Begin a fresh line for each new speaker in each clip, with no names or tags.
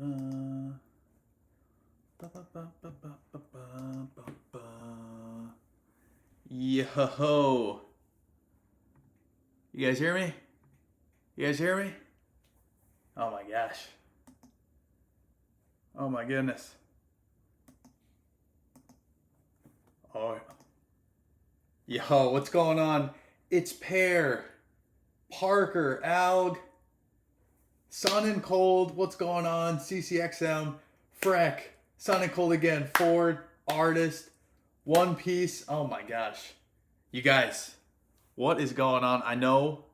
Yo. You guys hear me? You guys hear me? Oh my gosh. Oh my goodness. Oh. Yo, what's going on? It's Pear, Parker, Alg, Sun and Cold. What's going on? CCXM, Freck, Sun and Cold again, Ford, Artist, One Piece. Oh my gosh. You guys, what is going on? I know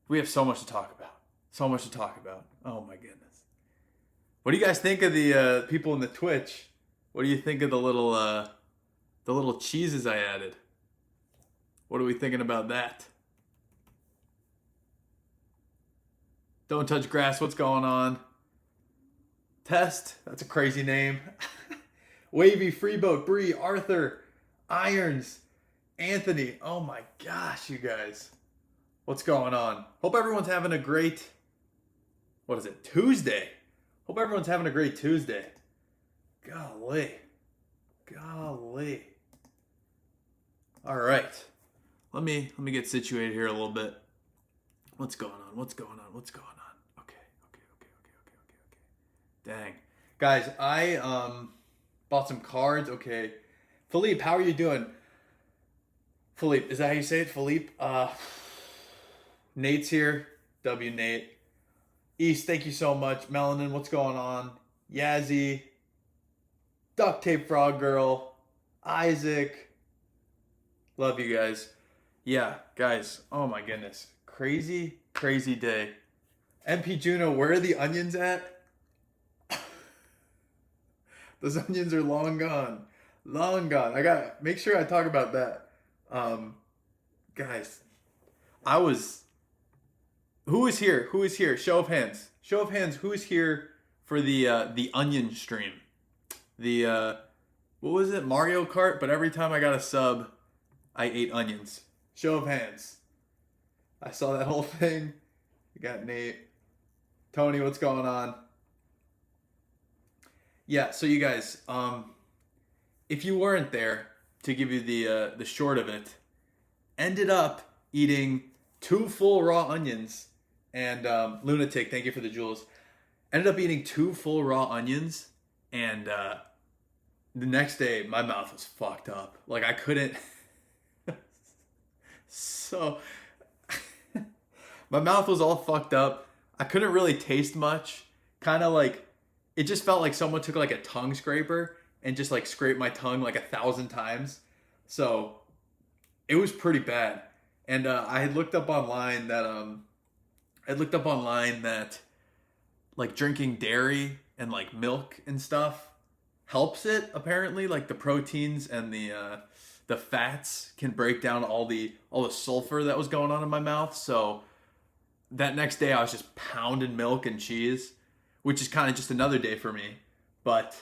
we have so much to talk about. So much to talk about. Oh my goodness. What do you guys think of the people in the Twitch? What do you think of the little cheeses I added? What are we thinking about that? Don't touch grass. What's going on? Test. That's a crazy name. Wavy, Freeboat, Bree, Arthur, Irons, Anthony. Oh my gosh, you guys. What's going on? Hope everyone's having a great, what is it, Tuesday. Hope everyone's having a great Tuesday. Golly. Golly. All right. Let me get situated here a little bit. What's going on? What's going on? What's going on? Okay. Dang. Guys, I bought some cards. Okay. Philippe, how are you doing? Philippe, is that how you say it? Philippe? Nate's here. W Nate. East, thank you so much. Melanin, what's going on? Yazzie. Duct Tape Frog Girl. Isaac. Love you guys. Yeah, guys. Oh my goodness. Crazy day. MP Juno, where are the onions at? Those onions are long gone. Long gone. I gotta make sure I talk about that. Guys, who is here? Who is here? Show of hands. Show of hands. Who is here for the onion stream? What was it? Mario Kart. But every time I got a sub, I ate onions. Show of hands. I saw that whole thing. You got Nate. Tony, what's going on? Yeah. So you guys, if you weren't there, to give you the short of it, ended up eating 2 full raw onions. And Lunatic, thank you for the jewels. Ended up eating 2 full raw onions, and the next day my mouth was fucked up. Like I couldn't. So my mouth was all fucked up. I couldn't really taste much. Kind of like it just felt like someone took like a tongue scraper and just like scraped my tongue like 1,000 times. So it was pretty bad. And I had looked up online that like drinking dairy and like milk and stuff helps it apparently. Like the proteins and the fats can break down all the sulfur that was going on in my mouth. So that next day I was just pounding milk and cheese, which is kind of just another day for me, but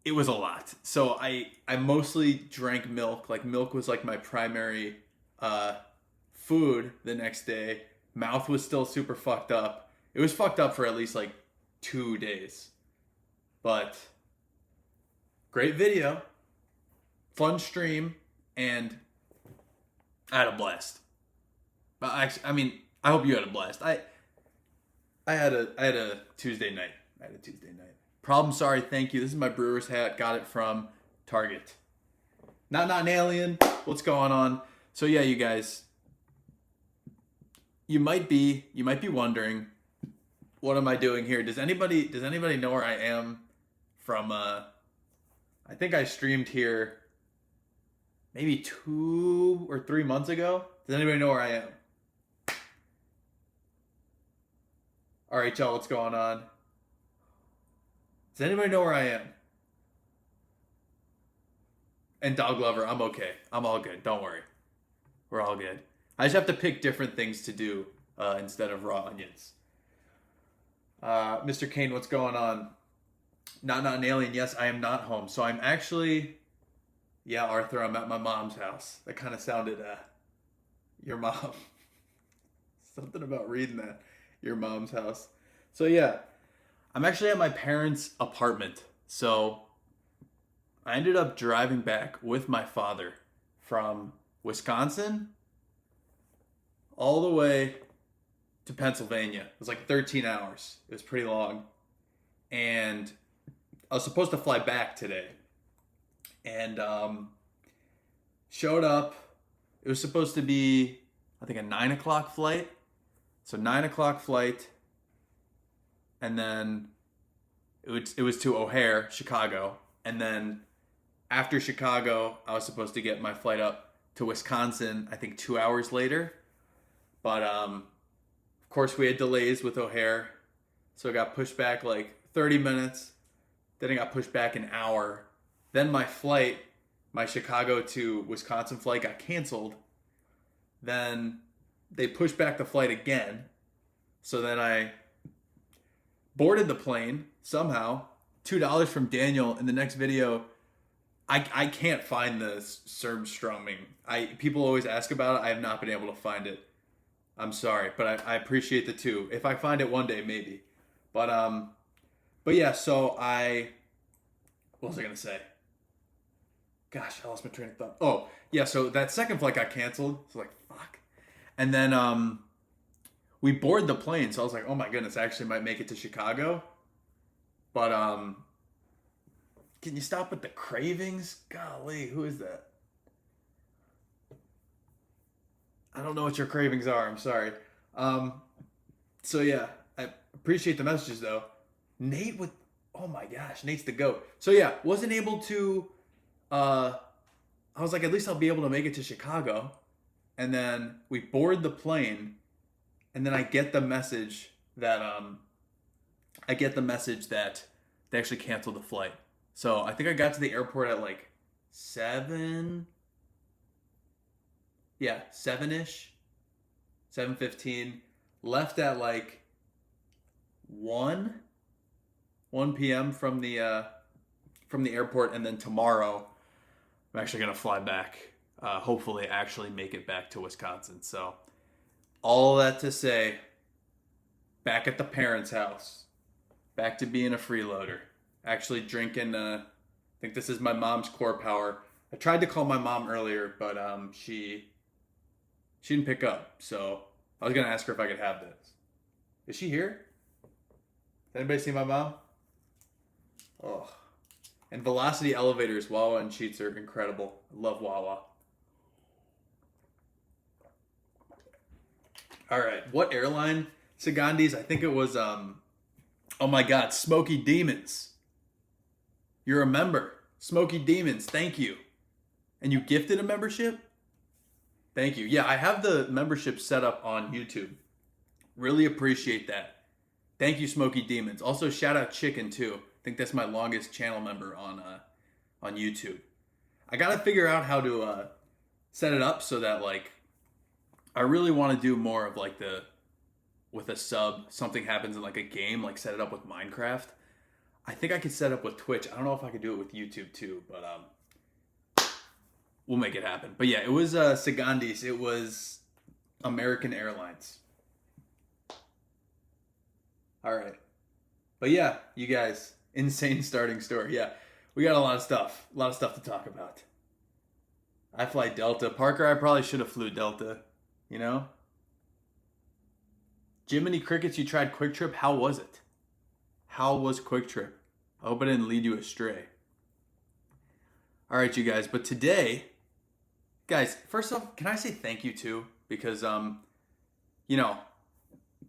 it was a lot. So I mostly drank milk. Like milk was like my primary food the next day. Mouth was still super fucked up. It was fucked up for at least like 2 days. But great video, fun stream, and I had a blast. But I mean, I hope you had a blast. I had a Tuesday night. Problem sorry, thank you. This is my Brewers hat. Got it from Target. Not an alien. What's going on? So yeah, you guys. You might be wondering, what am I doing here? Does anybody know where I am from? I think I streamed here maybe 2 or 3 months ago. Does anybody know where I am? RHL, what's going on? Does anybody know where I am? And Dog Lover, I'm okay. I'm all good. Don't worry. We're all good. I just have to pick different things to do instead of raw onions. Mr. Kane, what's going on? Not an alien. Yes, I am not home. So I'm actually, yeah, Arthur, I'm at my mom's house. That kind of sounded, your mom. Something about reading that. Your mom's house. So yeah, I'm actually at my parents' apartment. So I ended up driving back with my father from Wisconsin all the way to Pennsylvania. It was like 13 hours. It was pretty long. And I was supposed to fly back today. And showed up. It was supposed to be, I think, a 9 o'clock flight. So 9 o'clock flight. And then it was to O'Hare, Chicago. And then after Chicago, I was supposed to get my flight up to Wisconsin, I think 2 hours later. But of course, we had delays with O'Hare. So it got pushed back like 30 minutes. Then it got pushed back an hour. Then my flight, my Chicago to Wisconsin flight got canceled. Then they pushed back the flight again. So then I boarded the plane somehow. $2 from Daniel. In the next video, I can't find the Surmstroming. People always ask about it. I have not been able to find it. I'm sorry, but I appreciate the two. If I find it one day, maybe. But yeah. So what was I gonna say? Gosh, I lost my train of thought. Oh yeah. So that second flight got canceled. So like fuck. And then we boarded the plane. So I was like, oh my goodness, I actually might make it to Chicago. But can you stop with the cravings? Golly, who is that? I don't know what your cravings are. I'm sorry. So yeah, I appreciate the messages though. Nate with, oh my gosh, Nate's the GOAT. So yeah, wasn't able to, I was like, at least I'll be able to make it to Chicago. And then we board the plane and then I get the message that, they actually canceled the flight. So I think I got to the airport at like 7, yeah, 7-ish, 7:15. Left at like 1 p.m. from the airport, and then tomorrow I'm actually gonna fly back. Hopefully, actually make it back to Wisconsin. So all that to say, back at the parents' house, back to being a freeloader. Actually drinking. I think this is my mom's Core Power. I tried to call my mom earlier, but she didn't pick up. So I was gonna ask her if I could have this. Is she here? Did anybody see my mom? Oh. And Velocity Elevators, Wawa and Sheets are incredible. I love Wawa. All right, what airline? Sagandis, I think it was, oh my God, Smoky Demons. You're a member. Smoky Demons, thank you. And you gifted a membership? Thank you. Yeah, I have the membership set up on YouTube. Really appreciate that. Thank you, Smoky Demons. Also, shout out Chicken too. I think that's my longest channel member on YouTube. I gotta figure out how to set it up so that like I really want to do more of like with a sub, something happens in like a game, like set it up with Minecraft. I think I could set up with Twitch. I don't know if I could do it with YouTube too, but we'll make it happen. But yeah, it was Sagandis. It was American Airlines. All right. But yeah, you guys, insane starting story. Yeah, we got a lot of stuff to talk about. I fly Delta. Parker, I probably should have flew Delta, you know? Jiminy Crickets, you tried Quick Trip. How was it? How was Quick Trip? I hope I didn't lead you astray. All right, you guys. But today, guys, first off, can I say thank you too? Because, you know,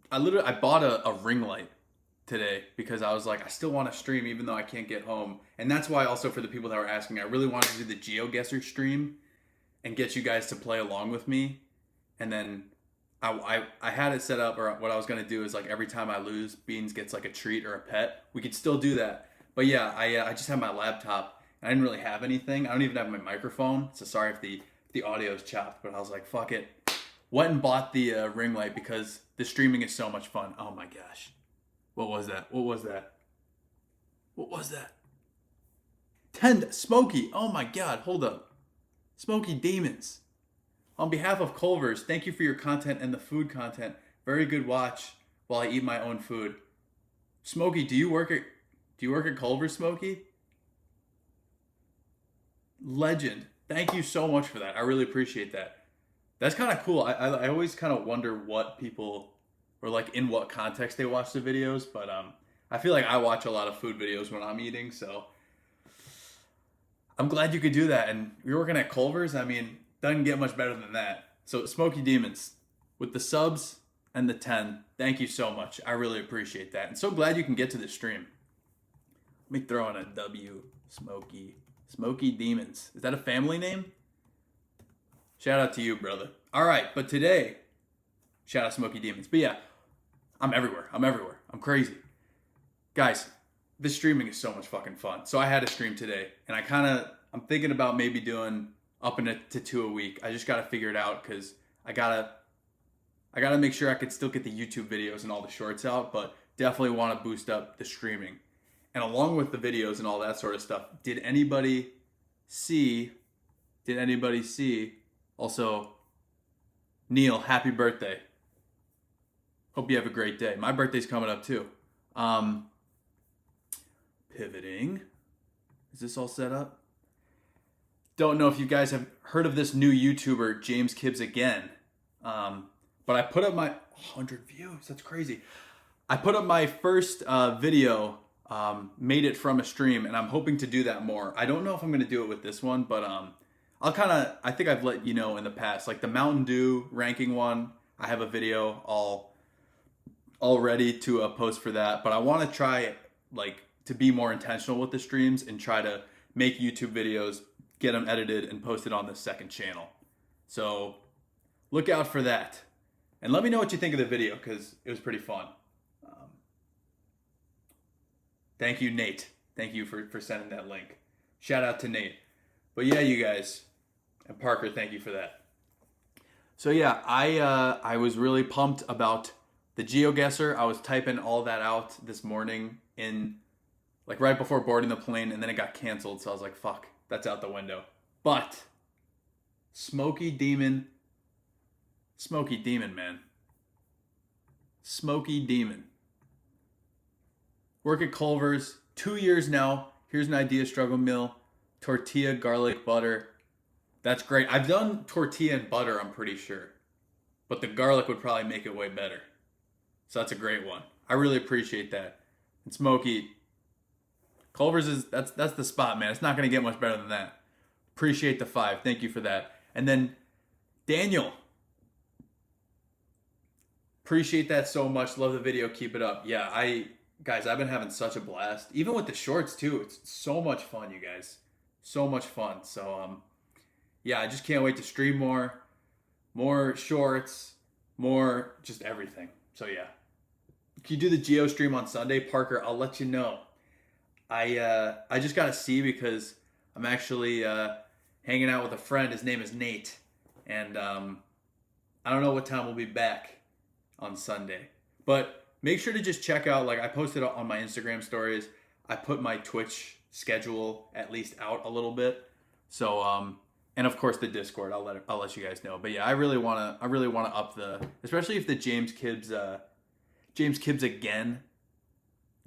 I bought a ring light today because I was like, I still want to stream even though I can't get home. And that's why also for the people that were asking, I really wanted to do the GeoGuessr stream and get you guys to play along with me. And then I had it set up, or what I was going to do is like every time I lose, Beans gets like a treat or a pet. We could still do that. But yeah, I just have my laptop. I didn't really have anything. I don't even have my microphone. So sorry if the audio is chopped, but I was like, fuck it. Went and bought the ring light because the streaming is so much fun. Oh my gosh. What was that? 10 Smoky. Oh my God. Hold up. Smoky Demons. On behalf of Culver's, thank you for your content and the food content. Very good watch while I eat my own food. Smokey, do you work at Culver, Smokey? Legend. Thank you so much for that. I really appreciate that. That's kind of cool. I always kind of wonder what people or like in what context they watch the videos, but I feel like I watch a lot of food videos when I'm eating, so I'm glad you could do that. And you're working at Culver's. I mean, doesn't get much better than that. So Smoky Demons with the subs and the 10. Thank you so much. I really appreciate that. And so glad you can get to the stream. Let me throw in a W. Smoky Demons. Is that a family name? Shout out to you, brother. All right, but today, shout out Smoky Demons. But yeah, I'm everywhere. I'm crazy. Guys, this streaming is so much fucking fun. So I had a stream today, and I'm thinking about maybe doing up to 2 a week. I just gotta figure it out because I gotta make sure I could still get the YouTube videos and all the shorts out, but definitely want to boost up the streaming. And along with the videos and all that sort of stuff, did anybody see? Also, Neil, happy birthday. Hope you have a great day. My birthday's coming up too. Pivoting. Is this all set up? Don't know if you guys have heard of this new YouTuber, James Kibbs again. But I put up my 100 views. That's crazy. I put up my first video, made it from a stream, and I'm hoping to do that more. I don't know if I'm going to do it with this one, but I think I've let you know in the past, like the Mountain Dew ranking one, I have a video all ready to post for that, but I want to try like to be more intentional with the streams and try to make YouTube videos, get them edited and posted on the second channel. So look out for that. And let me know what you think of the video because it was pretty fun. Thank you, Nate. Thank you for sending that link. Shout out to Nate. But yeah, you guys, and Parker, thank you for that. So yeah, I was really pumped about the GeoGuessr. I was typing all that out this morning in like right before boarding the plane, and then it got canceled. So I was like, fuck, that's out the window. But Smoky Demon, man. Smoky Demon. Work at Culver's, 2 years now. Here's an idea, struggle meal. Tortilla, garlic, butter. That's great. I've done tortilla and butter, I'm pretty sure. But the garlic would probably make it way better. So that's a great one. I really appreciate that. And Smoky, Culver's that's the spot, man. It's not going to get much better than that. Appreciate the 5. Thank you for that. And then Daniel. Appreciate that so much. Love the video. Keep it up. Yeah, guys, I've been having such a blast. Even with the shorts too. It's so much fun, you guys. So much fun. So yeah, I just can't wait to stream more shorts, more just everything. So yeah. If you do the Geo stream on Sunday, Parker, I'll let you know. I just gotta see because I'm actually hanging out with a friend. His name is Nate, and I don't know what time we'll be back on Sunday. But make sure to just check out, like I posted on my Instagram stories, I put my Twitch schedule at least out a little bit. So and of course the Discord, I'll let you guys know. But yeah, I really wanna up especially if the James Kibbs again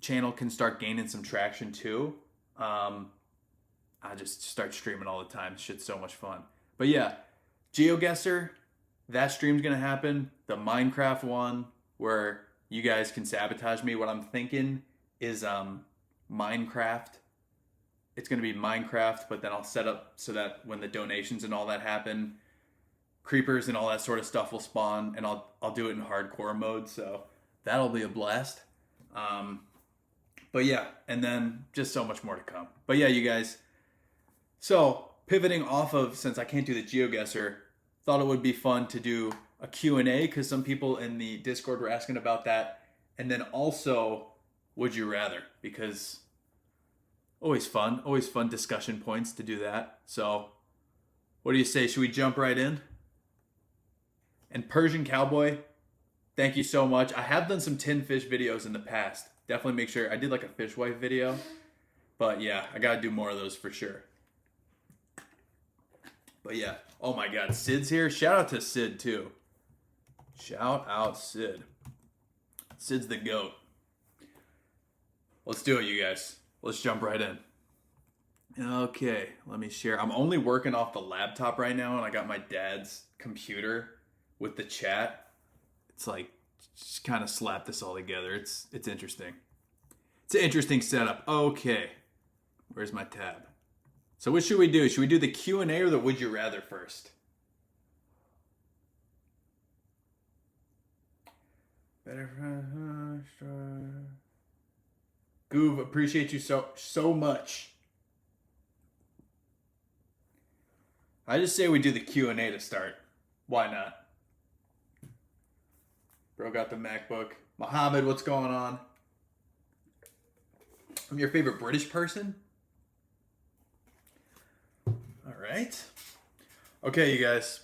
channel can start gaining some traction too. I just start streaming all the time. Shit's so much fun. But yeah, GeoGuessr, that stream's gonna happen. The Minecraft one where you guys can sabotage me. What I'm thinking is Minecraft. It's gonna be Minecraft, but then I'll set up so that when the donations and all that happen, creepers and all that sort of stuff will spawn, and I'll do it in hardcore mode. So that'll be a blast. But yeah, and then just so much more to come. But yeah, you guys. So pivoting off of, since I can't do the GeoGuessr, thought it would be fun to do a Q&A because some people in the Discord were asking about that. And then also, would you rather? Because always fun discussion points to do that. So what do you say? Should we jump right in? And Persian Cowboy, thank you so much. I have done some tin fish videos in the past. Definitely make sure. I did like a fish wife video. But yeah, I got to do more of those for sure. But yeah. Oh my God. Sid's here. Shout out to Sid too. Shout out Sid. Sid's the GOAT. Let's do it, you guys. Let's jump right in. Okay, let me share. I'm only working off the laptop right now, and I got my dad's computer with the chat. It's like just kind of slap this all together. It's interesting. It's an interesting setup. Okay, where's my tab? So what should we do? Should we do the Q&A or the Would You Rather first? Better. Goov, appreciate you so much. I just say we do the Q&A to start. Why not? Bro got the MacBook. Mohammed, what's going on? I'm your favorite British person? All right. Okay, you guys.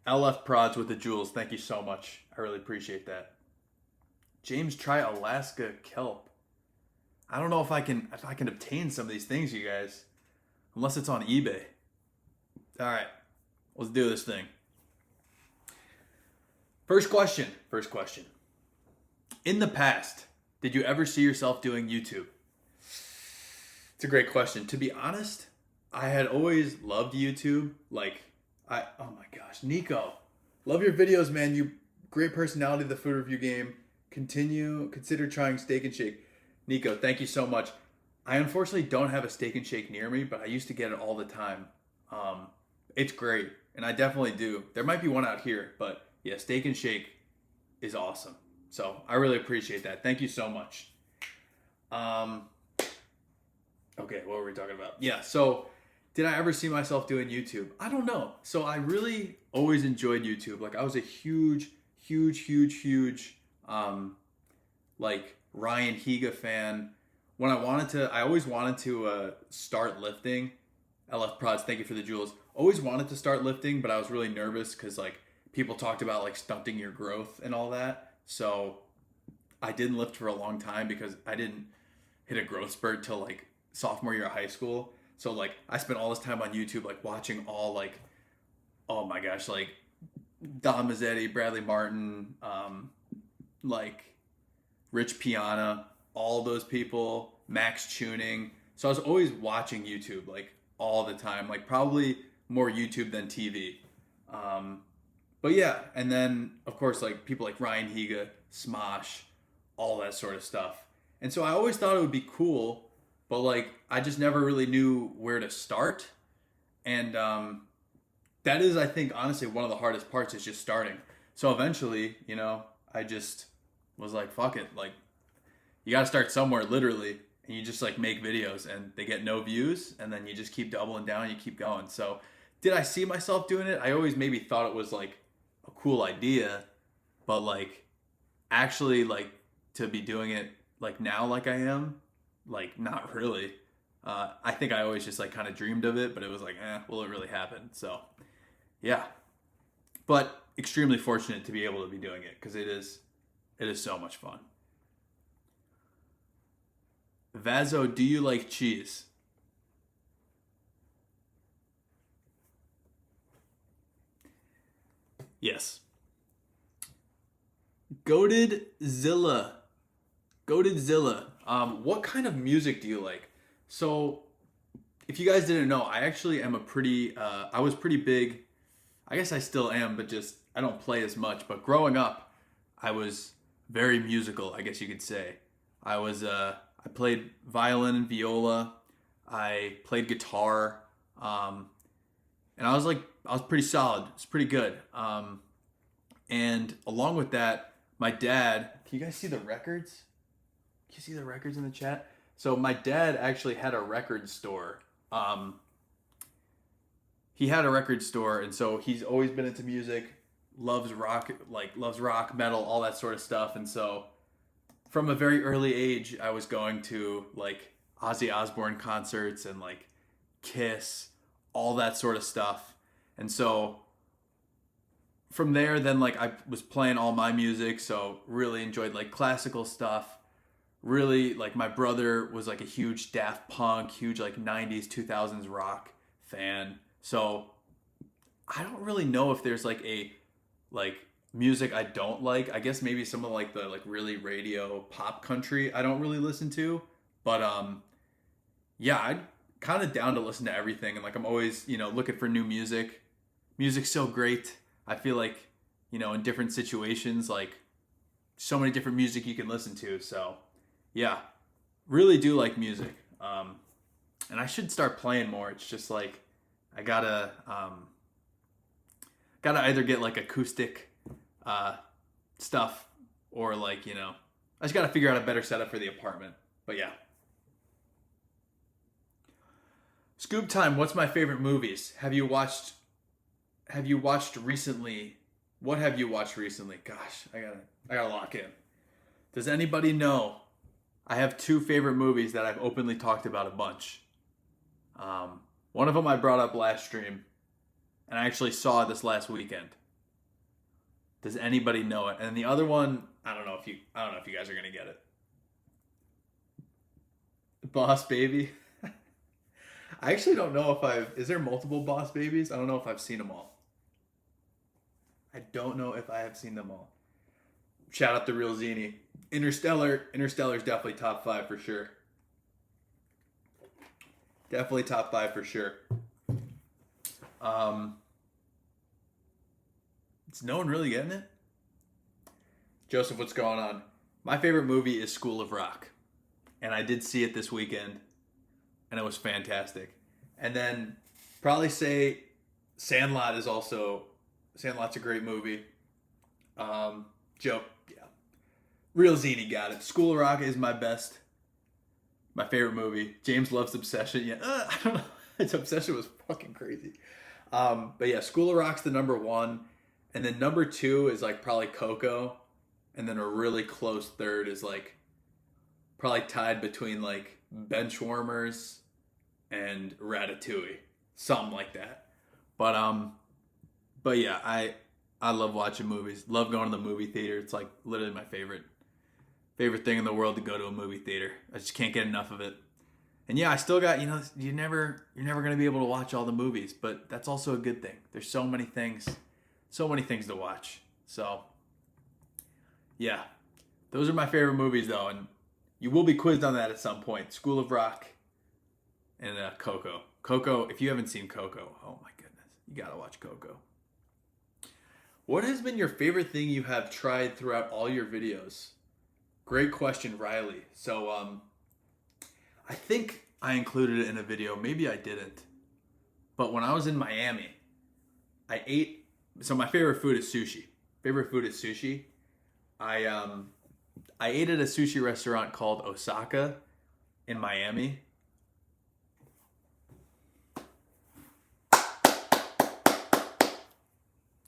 LF Prods with the jewels. Thank you so much. I really appreciate that. James, try Alaska kelp. I don't know if I can obtain some of these things, you guys, unless it's on eBay. All right, let's do this thing. First question. In the past, did you ever see yourself doing YouTube? It's a great question. To be honest, I had always loved YouTube. Oh my gosh, Nico, love your videos, man. You great personality of the food review game. Consider trying Steak and Shake. Nico, thank you so much. I unfortunately don't have a Steak and Shake near me, but I used to get it all the time. It's great, and I definitely do. There might be one out here, but yeah, Steak and Shake is awesome. So I really appreciate that. Thank you so much. Okay, what were we talking about? Yeah, so did I ever see myself doing YouTube? I don't know. So I really always enjoyed YouTube. Like I was a huge Ryan Higa fan. When I always wanted to start lifting. LF Prods, thank you for the jewels. Always wanted to start lifting, but I was really nervous because like people talked about like stunting your growth and all that. So I didn't lift for a long time because I didn't hit a growth spurt till like sophomore year of high school. So like I spent all this time on YouTube like watching all like, oh my gosh, like Don Mazzetti, Bradley Martin, like Rich Piana, all those people, Max Tuning. So I was always watching YouTube like all the time, like probably more YouTube than TV. But yeah, and then of course like people like Ryan Higa, Smosh, all that sort of stuff. And so I always thought it would be cool, but like I just never really knew where to start. And that is, I think, honestly, one of the hardest parts is just starting. So eventually, I just was like, fuck it. Like, you got to start somewhere, literally. And you just, like, make videos. And they get no views. And then you just keep doubling down. And you keep going. So did I see myself doing it? I always maybe thought it was, like, a cool idea. But, like, actually, like, to be doing it, like, now like I am, like, not really. I think I always just, like, kind of dreamed of it. But it was like, will it really happen? So yeah, but extremely fortunate to be able to be doing it because it is so much fun. Vazo, do you like cheese? Yes. Goatedzilla. What kind of music do you like? So, if you guys didn't know, I actually am I was pretty big. I guess I still am, but just I don't play as much. But growing up, I was very musical, I guess you could say. I played violin and viola. I played guitar, and I was pretty solid. It's pretty good. And along with that, my dad. Can you guys see the records? Can you see the records in the chat? So my dad actually had a record store. He had a record store, and so he's always been into music, loves rock, metal, all that sort of stuff. And so from a very early age, I was going to like Ozzy Osbourne concerts and like Kiss, all that sort of stuff. And so from there, then like I was playing all my music, so really enjoyed like classical stuff. Really, like my brother was like a huge Daft Punk, huge like 90s, 2000s rock fan. So I don't really know if there's like a like music I don't like. I guess maybe some of like the like really radio pop country I don't really listen to. But yeah, I'm kind of down to listen to everything, and like I'm always, looking for new music. Music's so great. I feel like, in different situations, like so many different music you can listen to. So yeah, really do like music. And I should start playing more. It's just like I gotta either get like acoustic stuff, or like, I just gotta figure out a better setup for the apartment. But yeah. Scoop time. What's my favorite movies? Have you watched recently? What have you watched recently? Gosh, I gotta lock in. Does anybody know? I have two favorite movies that I've openly talked about a bunch. One of them I brought up last stream, and I actually saw this last weekend. Does anybody know it? And the other one, I don't know if you guys are gonna get it. Boss Baby. I actually don't know if I've. Is there multiple Boss Babies? I don't know if I've seen them all. I don't know if I have seen them all. Shout out to Real Zini. Interstellar's definitely top five for sure. Definitely top five for sure. Um, is no one really getting it? Joseph, what's going on? My favorite movie is School of Rock, and I did see it this weekend, and it was fantastic. And then probably say Sandlot's a great movie. Joe, yeah, Real Zini got it. School of Rock is my favorite movie. James loves Obsession. Yeah, I don't know. His Obsession was fucking crazy. But yeah, School of Rock's the number one, and then number two is like probably Coco, and then a really close third is like probably tied between like Benchwarmers and Ratatouille, something like that. But yeah, I love watching movies. Love going to the movie theater. It's like literally my favorite thing in the world to go to a movie theater. I just can't get enough of it. And yeah, I still got, you're never going to be able to watch all the movies, but that's also a good thing. There's so many things to watch. So yeah, those are my favorite movies though. And you will be quizzed on that at some point. School of Rock and Coco. Coco, if you haven't seen Coco, oh my goodness, you got to watch Coco. What has been your favorite thing you have tried throughout all your videos? Great question, Riley. So, I think I included it in a video. Maybe I didn't. But when I was in Miami, I ate. So my favorite food is sushi. I ate at a sushi restaurant called Osaka in Miami.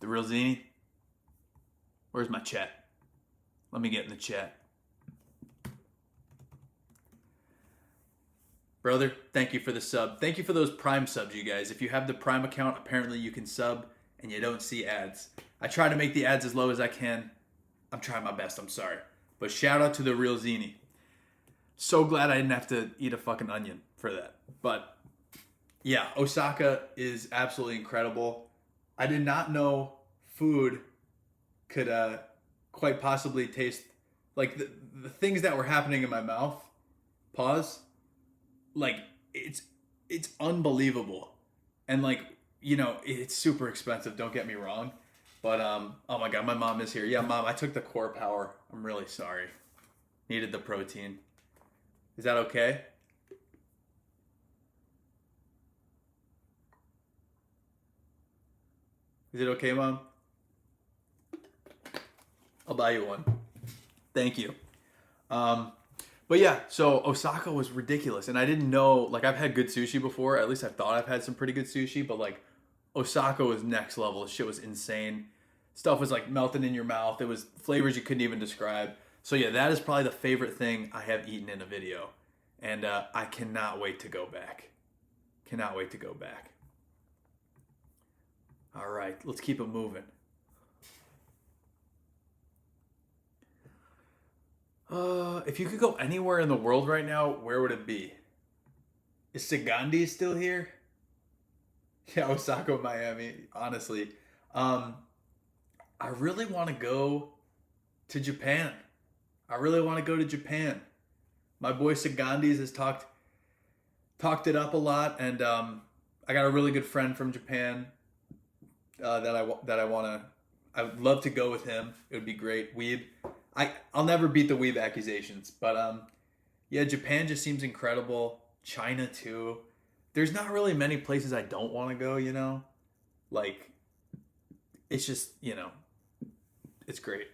The Real Zini. Where's my chat? Let me get in the chat. Brother, thank you for the sub. Thank you for those Prime subs, you guys. If you have the Prime account, apparently you can sub and you don't see ads. I try to make the ads as low as I can. I'm trying my best, I'm sorry. But shout out to the Real Zini. So glad I didn't have to eat a fucking onion for that. But yeah, Osaka is absolutely incredible. I did not know food could quite possibly taste like the things that were happening in my mouth. Pause. Like it's unbelievable, and like it's super expensive. Don't get me wrong, but oh my god, my mom is here. Yeah, mom, I took the Core Power. I'm really sorry. Needed the protein. Is that okay? Is it okay, mom? I'll buy you one. Thank you. But yeah, so Osaka was ridiculous, and I didn't know. Like, I've had good sushi before. At least I thought I've had some pretty good sushi, but like Osaka was next level. Shit was insane. Stuff was like melting in your mouth. It was flavors you couldn't even describe. So yeah, that is probably the favorite thing I have eaten in a video, and I cannot wait to go back. Cannot wait to go back. All right, let's keep it moving. If you could go anywhere in the world right now, where would it be? Is Sagandi still here? Yeah, Osaka, Miami. Honestly, I I really want to go to Japan. I really want to go to Japan. My boy Sagandis has talked it up a lot, and I got a really good friend from Japan that I want to. I would love to go with him. It would be great. Weeb. I'll never beat the weeb accusations, but yeah, Japan just seems incredible. China too. There's not really many places I don't want to go. Like it's just it's great.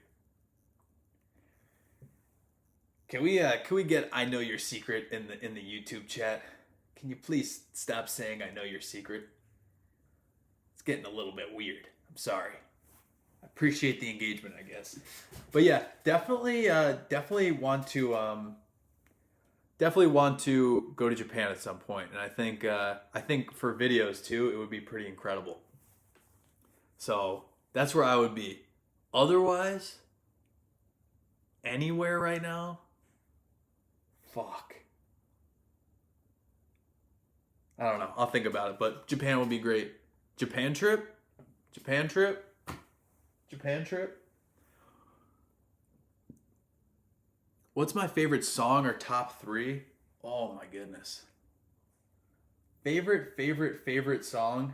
Can we get I know your secret in the YouTube chat? Can you please stop saying I know your secret? It's getting a little bit weird. I'm sorry. I appreciate the engagement, I guess. But yeah, definitely want to go to Japan at some point, and I think for videos too, it would be pretty incredible. So that's where I would be. Otherwise, anywhere right now, fuck. I don't know. I'll think about it, but Japan would be great. Japan trip, Japan trip, Japan trip. What's my favorite song or top three? Oh my goodness. Favorite song?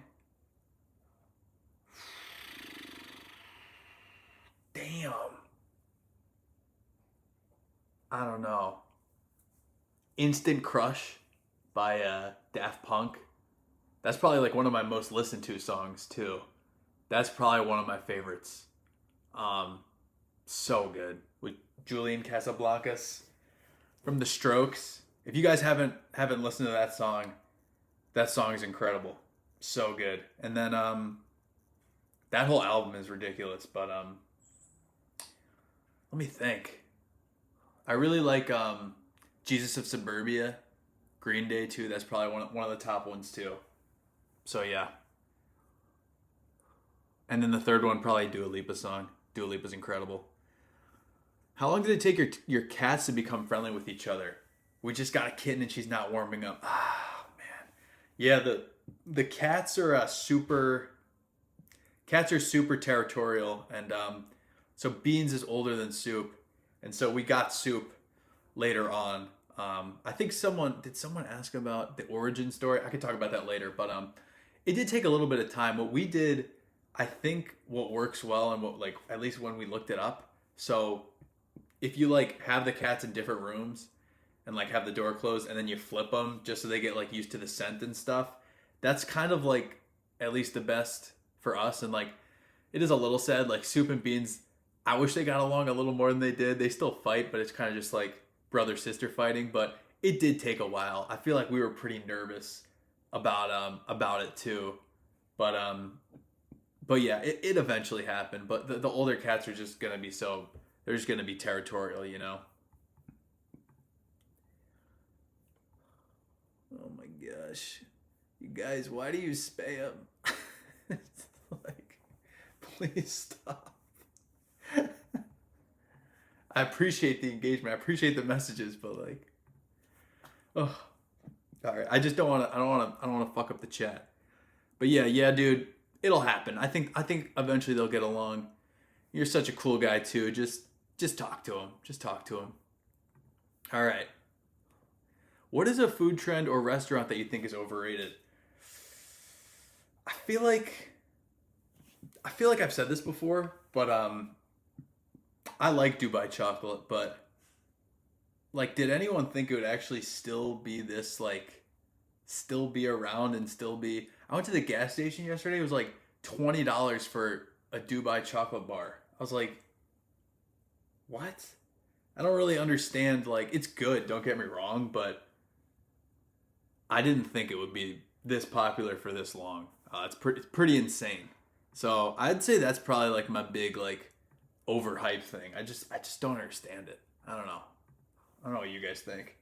Damn. I don't know. Instant Crush by Daft Punk. That's probably like one of my most listened to songs too. That's probably one of my favorites. So good with Julian Casablancas from The Strokes. If you guys haven't listened to that song is incredible. So good. And then that whole album is ridiculous, but let me think. I really like Jesus of Suburbia, Green Day too. That's probably one of the top ones too. So yeah. And then the third one, probably Dua Lipa song. Dua Lipa's incredible. How long did it take your cats to become friendly with each other? We just got a kitten and she's not warming up. Ah, man. Yeah, the cats are super territorial, and so Beans is older than Soup, and so we got Soup later on. I think someone ask about the origin story. I could talk about that later, but it did take a little bit of time. What we did, I think, what works well, and what, like, at least when we looked it up. So if you like have the cats in different rooms and like have the door closed, and then you flip them just so they get like used to the scent and stuff, that's kind of like at least the best for us. And like it is a little sad, like Soup and Beans, I wish they got along a little more than they did. They still fight, but it's kind of just like brother sister fighting. But it did take a while. I feel like we were pretty nervous about it too. But yeah, it eventually happened. But the older cats are just gonna be they're just gonna be territorial, you know. Oh my gosh, you guys, why do you spam? It's like, please stop. I appreciate the engagement. I appreciate the messages, but like, oh, all right. I just don't want to. I don't want to fuck up the chat. But yeah, dude, it'll happen. I think eventually they'll get along. You're such a cool guy too. Just talk to him. Just talk to him. All right. What is a food trend or restaurant that you think is overrated? I feel like I've said this before, but I like Dubai chocolate, but like, did anyone think it would actually still be this, like, still be around and still be? I went to the gas station yesterday. It was like $20 for a Dubai chocolate bar. I was like, what? I don't really understand. Like, it's good, don't get me wrong, but I didn't think it would be this popular for this long. It's pretty insane. So I'd say that's probably like my big like overhyped thing. I just don't understand it. I don't know. I don't know what you guys think.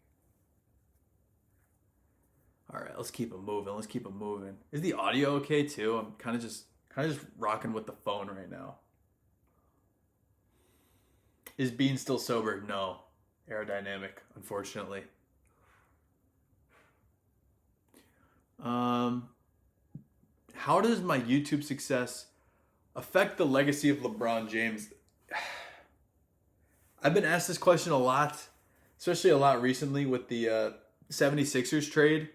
All right, let's keep it moving. Let's keep it moving. Is the audio okay too? I'm kind of just rocking with the phone right now. Is Bean still sober? No. Aerodynamic, unfortunately. How does my YouTube success affect the legacy of LeBron James. I've been asked this question a lot, especially a lot recently with the 76ers trade.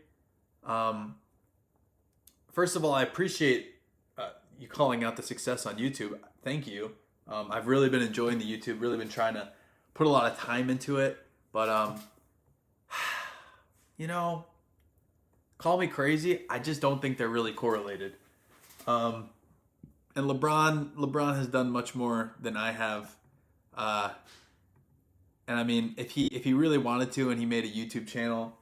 Um, First of all, I appreciate you calling out the success on YouTube. Thank you. I've really been enjoying the YouTube, really been trying to put a lot of time into it. But, you know, call me crazy. I just don't think they're really correlated. Um, and LeBron has done much more than I have. Uh, and I mean, if he really wanted to and he made a YouTube channel,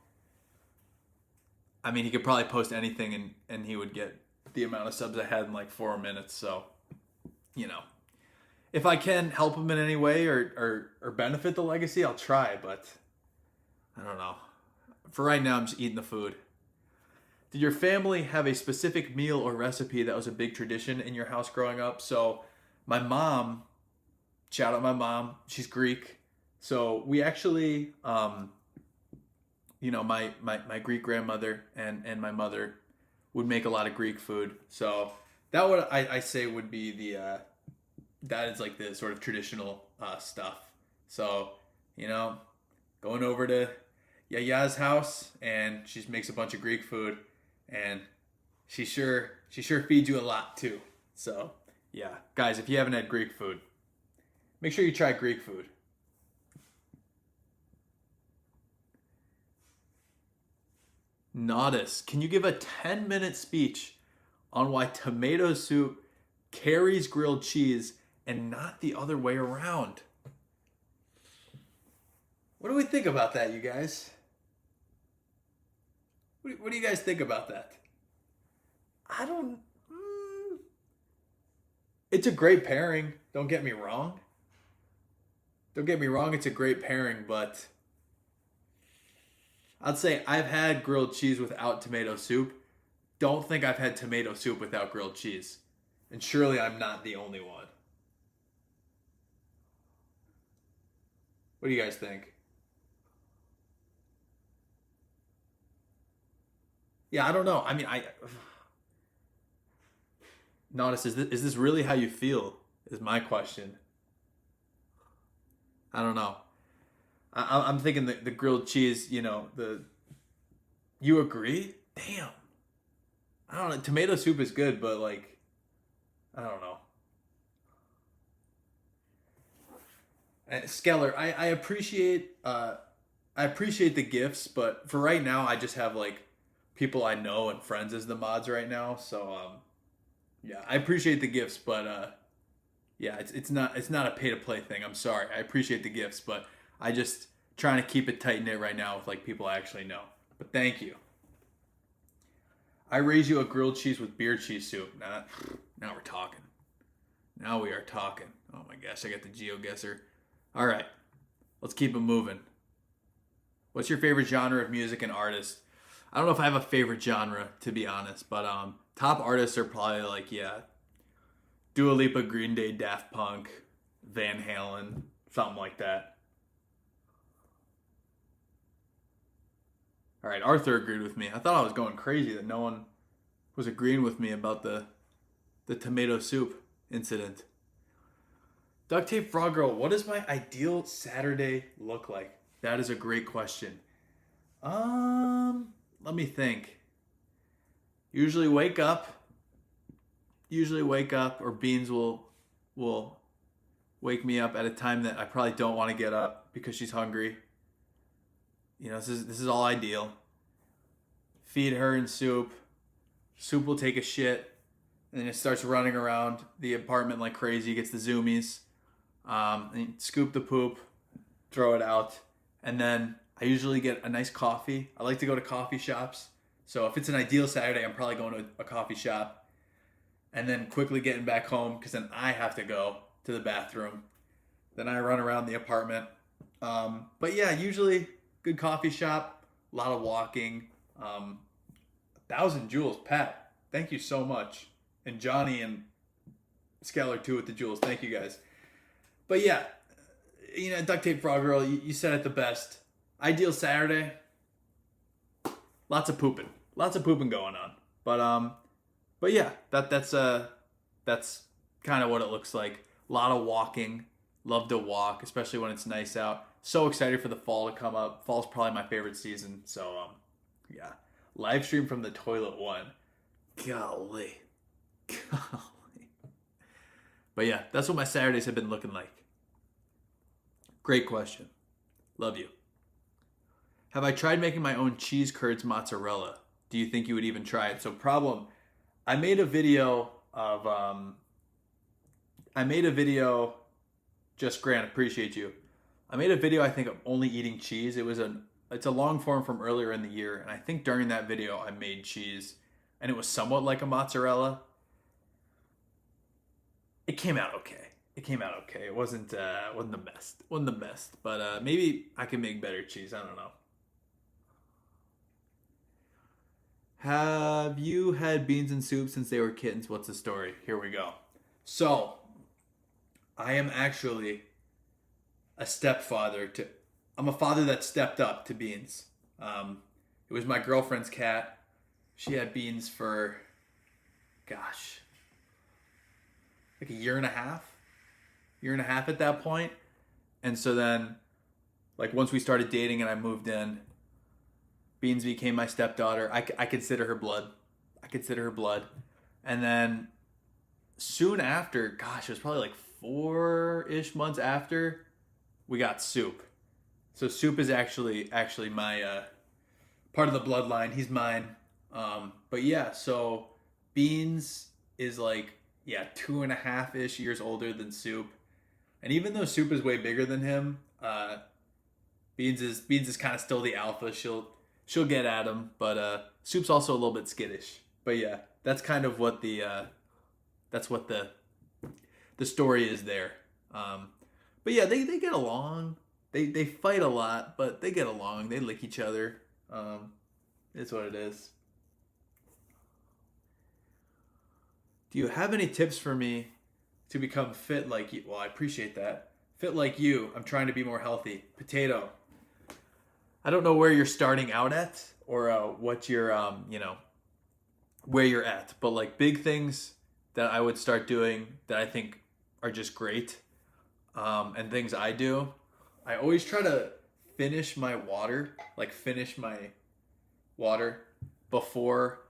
I mean, he could probably post anything and he would get the amount of subs I had in like 4 minutes. So, you know, if I can help him in any way or benefit the legacy, I'll try. But I don't know. For right now, I'm just eating the food. Did your family have a specific meal or recipe that was a big tradition in your house growing up? So, my mom, shout out my mom, she's Greek. So, we actually, my Greek grandmother and my mother would make a lot of Greek food. So that would I say would be that is like the sort of traditional stuff. So going over to Yaya's house and she just makes a bunch of Greek food and she sure feeds you a lot too. So yeah, guys, if you haven't had Greek food, make sure you try Greek food. Nodis, can you give a 10-minute speech on why tomato soup carries grilled cheese and not the other way around? What do we think about that, you guys? What do you guys think about that? I don't. It's a great pairing. Don't get me wrong. Don't get me wrong. It's a great pairing, but I'd say I've had grilled cheese without tomato soup. Don't think I've had tomato soup without grilled cheese. And surely I'm not the only one. What do you guys think? Yeah, I don't know. I mean, Notice, is this really how you feel? Is my question. I don't know. I'm thinking the grilled cheese, you agree? Damn. I don't know. Tomato soup is good, but like, I don't know. Skeller, I appreciate the gifts, but for right now, I just have like people I know and friends as the mods right now. So yeah, I appreciate the gifts, but yeah, it's not a pay to play thing. I'm sorry. I appreciate the gifts, but I just trying to keep it tight knit right now with like people I actually know. But thank you. I raise you a grilled cheese with beer cheese soup. Now we're talking. Now we are talking. Oh my gosh, I got the GeoGuessr. All right, let's keep it moving. What's your favorite genre of music and artist? I don't know if I have a favorite genre to be honest, but top artists are probably like Dua Lipa, Green Day, Daft Punk, Van Halen, something like that. All right, Arthur agreed with me. I thought I was going crazy that no one was agreeing with me about the tomato soup incident. Duct tape frog girl, what does my ideal Saturday look like? That is a great question. Let me think. Usually wake up. Or Beans will wake me up at a time that I probably don't want to get up because she's hungry. This is all ideal. Feed her in soup. Soup will take a shit, and then it starts running around the apartment like crazy. Gets the zoomies. And scoop the poop, throw it out, and then I usually get a nice coffee. I like to go to coffee shops. So if it's an ideal Saturday, I'm probably going to a coffee shop, and then quickly getting back home because then I have to go to the bathroom. Then I run around the apartment. But yeah, usually good coffee shop, a lot of walking. 1,000 jewels, Pat. Thank you so much, and Johnny and Skeller too with the jewels. Thank you guys. But yeah, Duct Tape Frog Girl, you said it the best. Ideal Saturday, lots of pooping going on. But yeah, that's kind of what it looks like. A lot of walking. Love to walk, especially when it's nice out. So excited for the fall to come up. Fall's probably my favorite season. So yeah. Live stream from the toilet one. Golly. Golly. But yeah, that's what my Saturdays have been looking like. Great question. Love you. Have I tried making my own cheese curds mozzarella? Do you think you would even try it? So problem, I made a video of just Grant, appreciate you. I made a video I think of only eating cheese. It's a long form from earlier in the year, and I think during that video I made cheese and it was somewhat like a mozzarella. It came out okay. It wasn't the best. Wasn't the best, but maybe I can make better cheese. I don't know. Have you had beans and soup since they were kittens? What's the story? Here we go. So, I am actually a stepfather to. I'm a father that stepped up to Beans. It was my girlfriend's cat. She had Beans for, gosh, like a year and a half at that point. And so then, like once we started dating and I moved in, Beans became my stepdaughter. I consider her blood. And then soon after, gosh, it was probably like 4-ish months after, we got Soup. So Soup is actually my part of the bloodline. He's mine. But yeah, so Beans is like, 2.5-ish years older than Soup. And even though Soup is way bigger than him, Beans is kind of still the alpha. She'll get at him, but Soup's also a little bit skittish. But yeah, that's kind of what the story is there. But yeah, they get along. They fight a lot, but they get along. They lick each other. It's what it is. Do you have any tips for me to become fit like you? Well, I appreciate that. Fit like you. I'm trying to be more healthy. Potato. I don't know where you're starting out at or what you're, where you're at. But like big things that I would start doing that I think are just great and things I do. I always try to finish my water before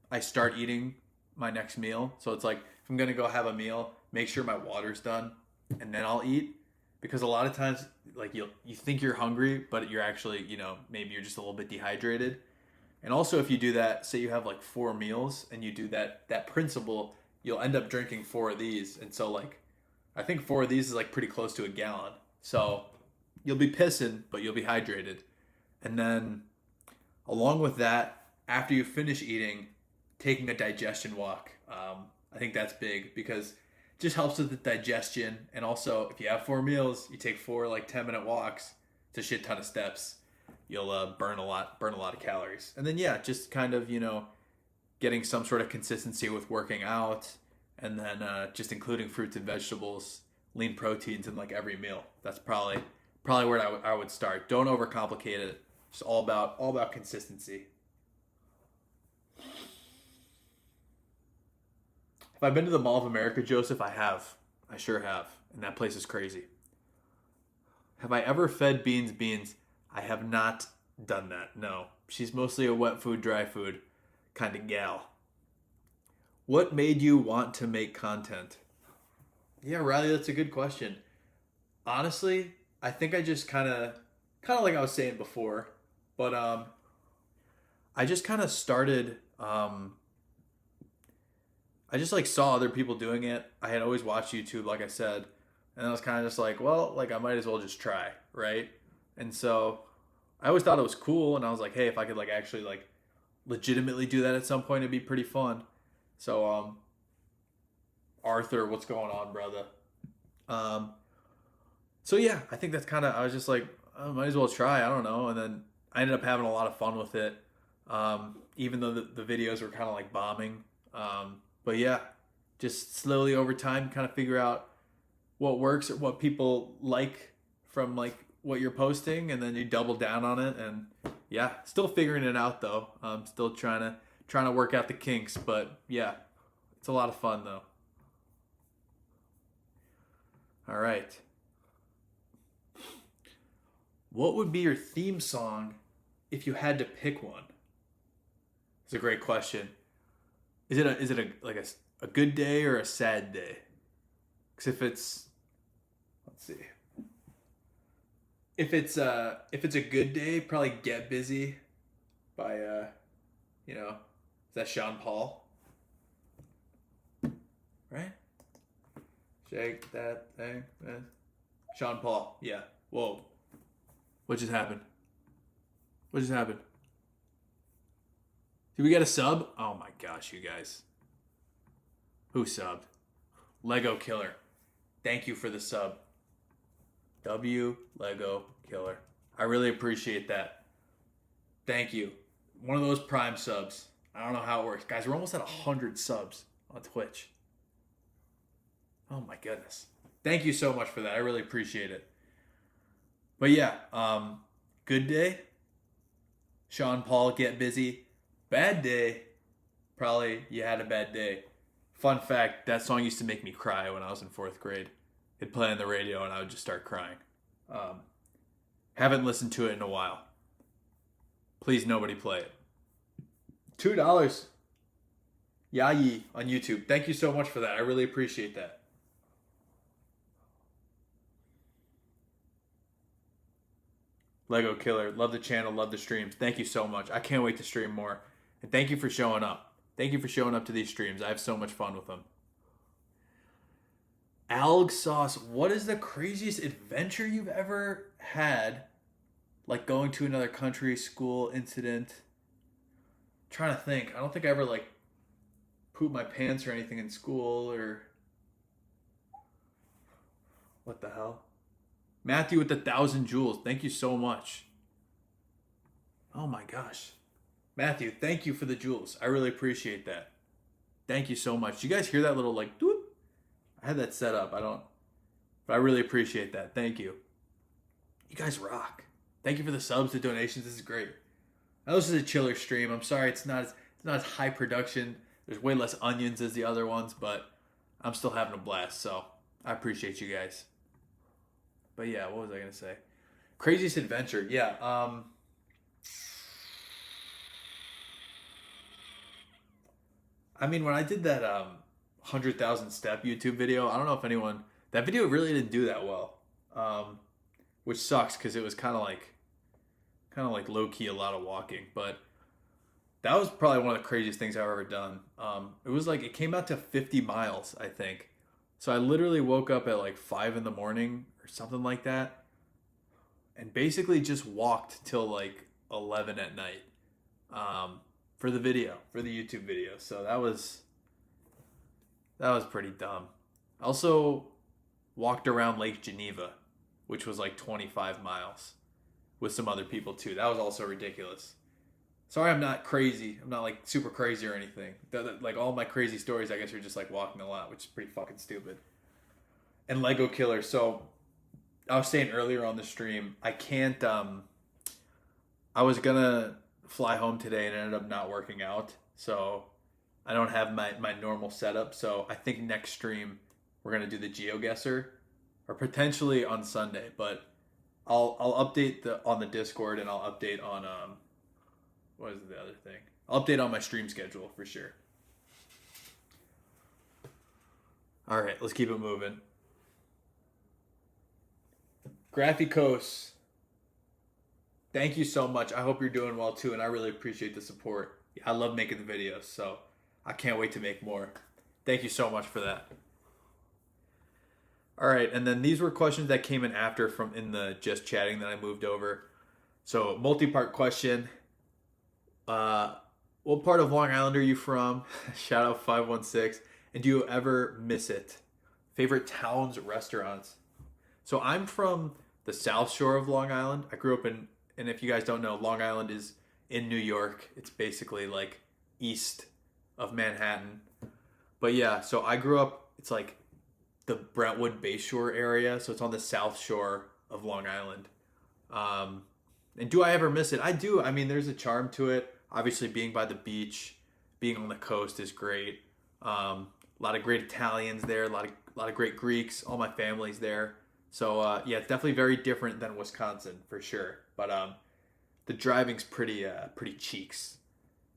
I start eating my next meal. So it's like if I'm gonna go have a meal, make sure my water's done and then I'll eat. Because a lot of times like you think you're hungry, but you're actually, maybe you're just a little bit dehydrated. And also if you do that, say you have like 4 meals and you do that principle, you'll end up drinking 4 of these. And so like I think 4 of these is like pretty close to a gallon. So you'll be pissing, but you'll be hydrated. And then along with that, after you finish eating, taking a digestion walk. I think that's big because it just helps with the digestion. And also, if you have 4 meals, you take 4 like 10-minute walks. It's a shit ton of steps. You'll burn a lot of calories. And then just kind of getting some sort of consistency with working out, and then just including fruits and vegetables, lean proteins in like every meal. That's probably where I would start. Don't overcomplicate it. It's all about consistency. Have I been to the Mall of America, Joseph? I have. I sure have. And that place is crazy. Have I ever fed Beans beans? I have not done that. No. She's mostly a wet food, dry food kind of gal. What made you want to make content? Yeah, Riley, that's a good question. Honestly, I think I just kind of like I was saying before, but I just kind of started I just like saw other people doing it. I had always watched YouTube, like I said, and I was kind of just like, well, like I might as well just try, right? And so I always thought it was cool, and I was like, hey, if I could like actually like legitimately do that at some point, it'd be pretty fun. So Arthur, what's going on, brother? So yeah, I think that's kind of, I was just like, I might as well try, I don't know. And then I ended up having a lot of fun with it. Even though the videos were kind of like bombing. But yeah, just slowly over time, kind of figure out what works or what people like from like what you're posting, and then you double down on it. And yeah, still figuring it out though. Still trying to work out the kinks, but yeah, it's a lot of fun though. All right. What would be your theme song if you had to pick one? It's a great question. Is it a good day or a sad day? Because let's see. If it's a good day, probably "Get Busy" by is that Sean Paul? Right? Shake that thing. Sean Paul. Yeah. Whoa. What just happened? What just happened? Did we get a sub? Oh my gosh, you guys. Who subbed? Lego Killer. Thank you for the sub. W Lego Killer. I really appreciate that. Thank you. One of those Prime subs. I don't know how it works. Guys, we're almost at 100 subs on Twitch. Oh my goodness. Thank you so much for that. I really appreciate it. But yeah, good day. Sean Paul, Get Busy. Bad day. Probably you had a bad day. Fun fact, that song used to make me cry when I was in 4th grade. It'd play on the radio and I would just start crying. Haven't listened to it in a while. Please, nobody play it. $2. Yayi on YouTube. Thank you so much for that. I really appreciate that. Lego Killer. Love the channel. Love the streams. Thank you so much. I can't wait to stream more. And thank you for showing up. Thank you for showing up to these streams. I have so much fun with them. Alg Sauce. What is the craziest adventure you've ever had? Like going to another country, school, incident. I'm trying to think. I don't think I ever pooped my pants or anything in school or... What the hell? Matthew with 1,000 jewels. Thank you so much. Oh my gosh. Matthew, thank you for the jewels. I really appreciate that. Thank you so much. Do you guys hear that little doop? I had that set up. But I really appreciate that. Thank you. You guys rock. Thank you for the subs, the donations. This is great. I know this is a chiller stream. I'm sorry it's not as high production. There's way less onions as the other ones, but I'm still having a blast. So I appreciate you guys. But yeah, what was I gonna say? Craziest adventure. Yeah. I mean, when I did that 100,000 step YouTube video, I don't know if that video really didn't do that well, which sucks because it was kind of like low key a lot of walking. But that was probably one of the craziest things I've ever done. It came out to 50 miles, I think. So I literally woke up at 5 in the morning or something like that, and basically just walked till 11 at night for the YouTube video. So that was pretty dumb. I also walked around Lake Geneva, which was 25 miles with some other people too. That was also ridiculous. Sorry, I'm not crazy. I'm not super crazy or anything. All my crazy stories, I guess, are just walking a lot, which is pretty fucking stupid. And Lego Killer. So I was saying earlier on the stream, I can't. I was gonna fly home today and it ended up not working out. So I don't have my normal setup. So I think next stream we're gonna do the GeoGuessr, or potentially on Sunday. But I'll update on the Discord, and I'll update on what is the other thing? I'll update on my stream schedule for sure. All right, let's keep it moving. Graphicos, thank you so much. I hope you're doing well too, and I really appreciate the support. I love making the videos, so I can't wait to make more. Thank you so much for that. All right, and then these were questions that came in after from in the just chatting that I moved over. So multi-part question. What part of Long Island are you from? Shout out 516. And do you ever miss it? Favorite towns, restaurants? So I'm from the South Shore of Long Island. I grew up and if you guys don't know, Long Island is in New York. It's basically east of Manhattan. But yeah, so I grew up, it's the Brentwood Bayshore area. So it's on the South Shore of Long Island. And do I ever miss it? I do. I mean, there's a charm to it. Obviously, being by the beach, being on the coast is great. A lot of great Italians there. A lot of a lot of great Greeks. All my family's there. So yeah, it's definitely very different than Wisconsin for sure. But the driving's pretty cheeks.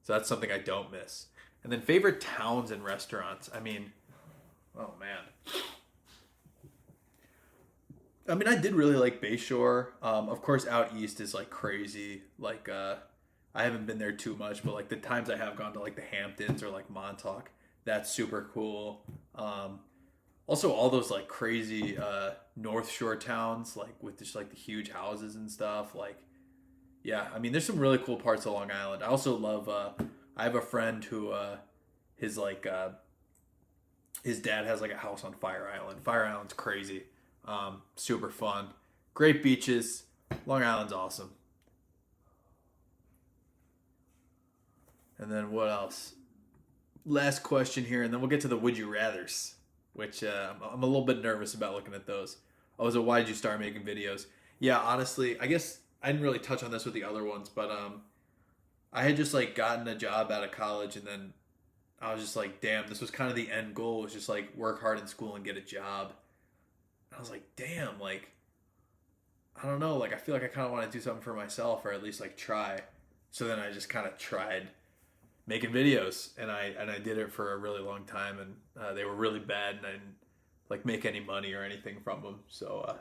So that's something I don't miss. And then favorite towns and restaurants. I mean, oh man. I mean, I did really like Bayshore. Of course, out east is like crazy. Like, I haven't been there too much, but like the times I have gone to like the Hamptons or like Montauk, that's super cool. Um, Also, all those like crazy North Shore towns, like with just like the huge houses and stuff. Like, yeah, I mean, there's some really cool parts of Long Island. I also love. I have a friend who his like his dad has like a house on Fire Island. Fire Island's crazy, super fun, great beaches. Long Island's awesome. And then what else? Last question here, and then we'll get to the would you rather's, which I'm a little bit nervous about looking at those. Oh, so why did you start making videos? Yeah, honestly, I guess I didn't really touch on this with the other ones, but I had just like gotten a job out of college, and then I was just like, damn, this was kind of the end goal was just like work hard in school and get a job. I was like, damn, like I don't know, like I feel like I kind of want to do something for myself or at least like try. So then I just kind of tried making videos, and I did it for a really long time, and they were really bad, and I didn't like make any money or anything from them. So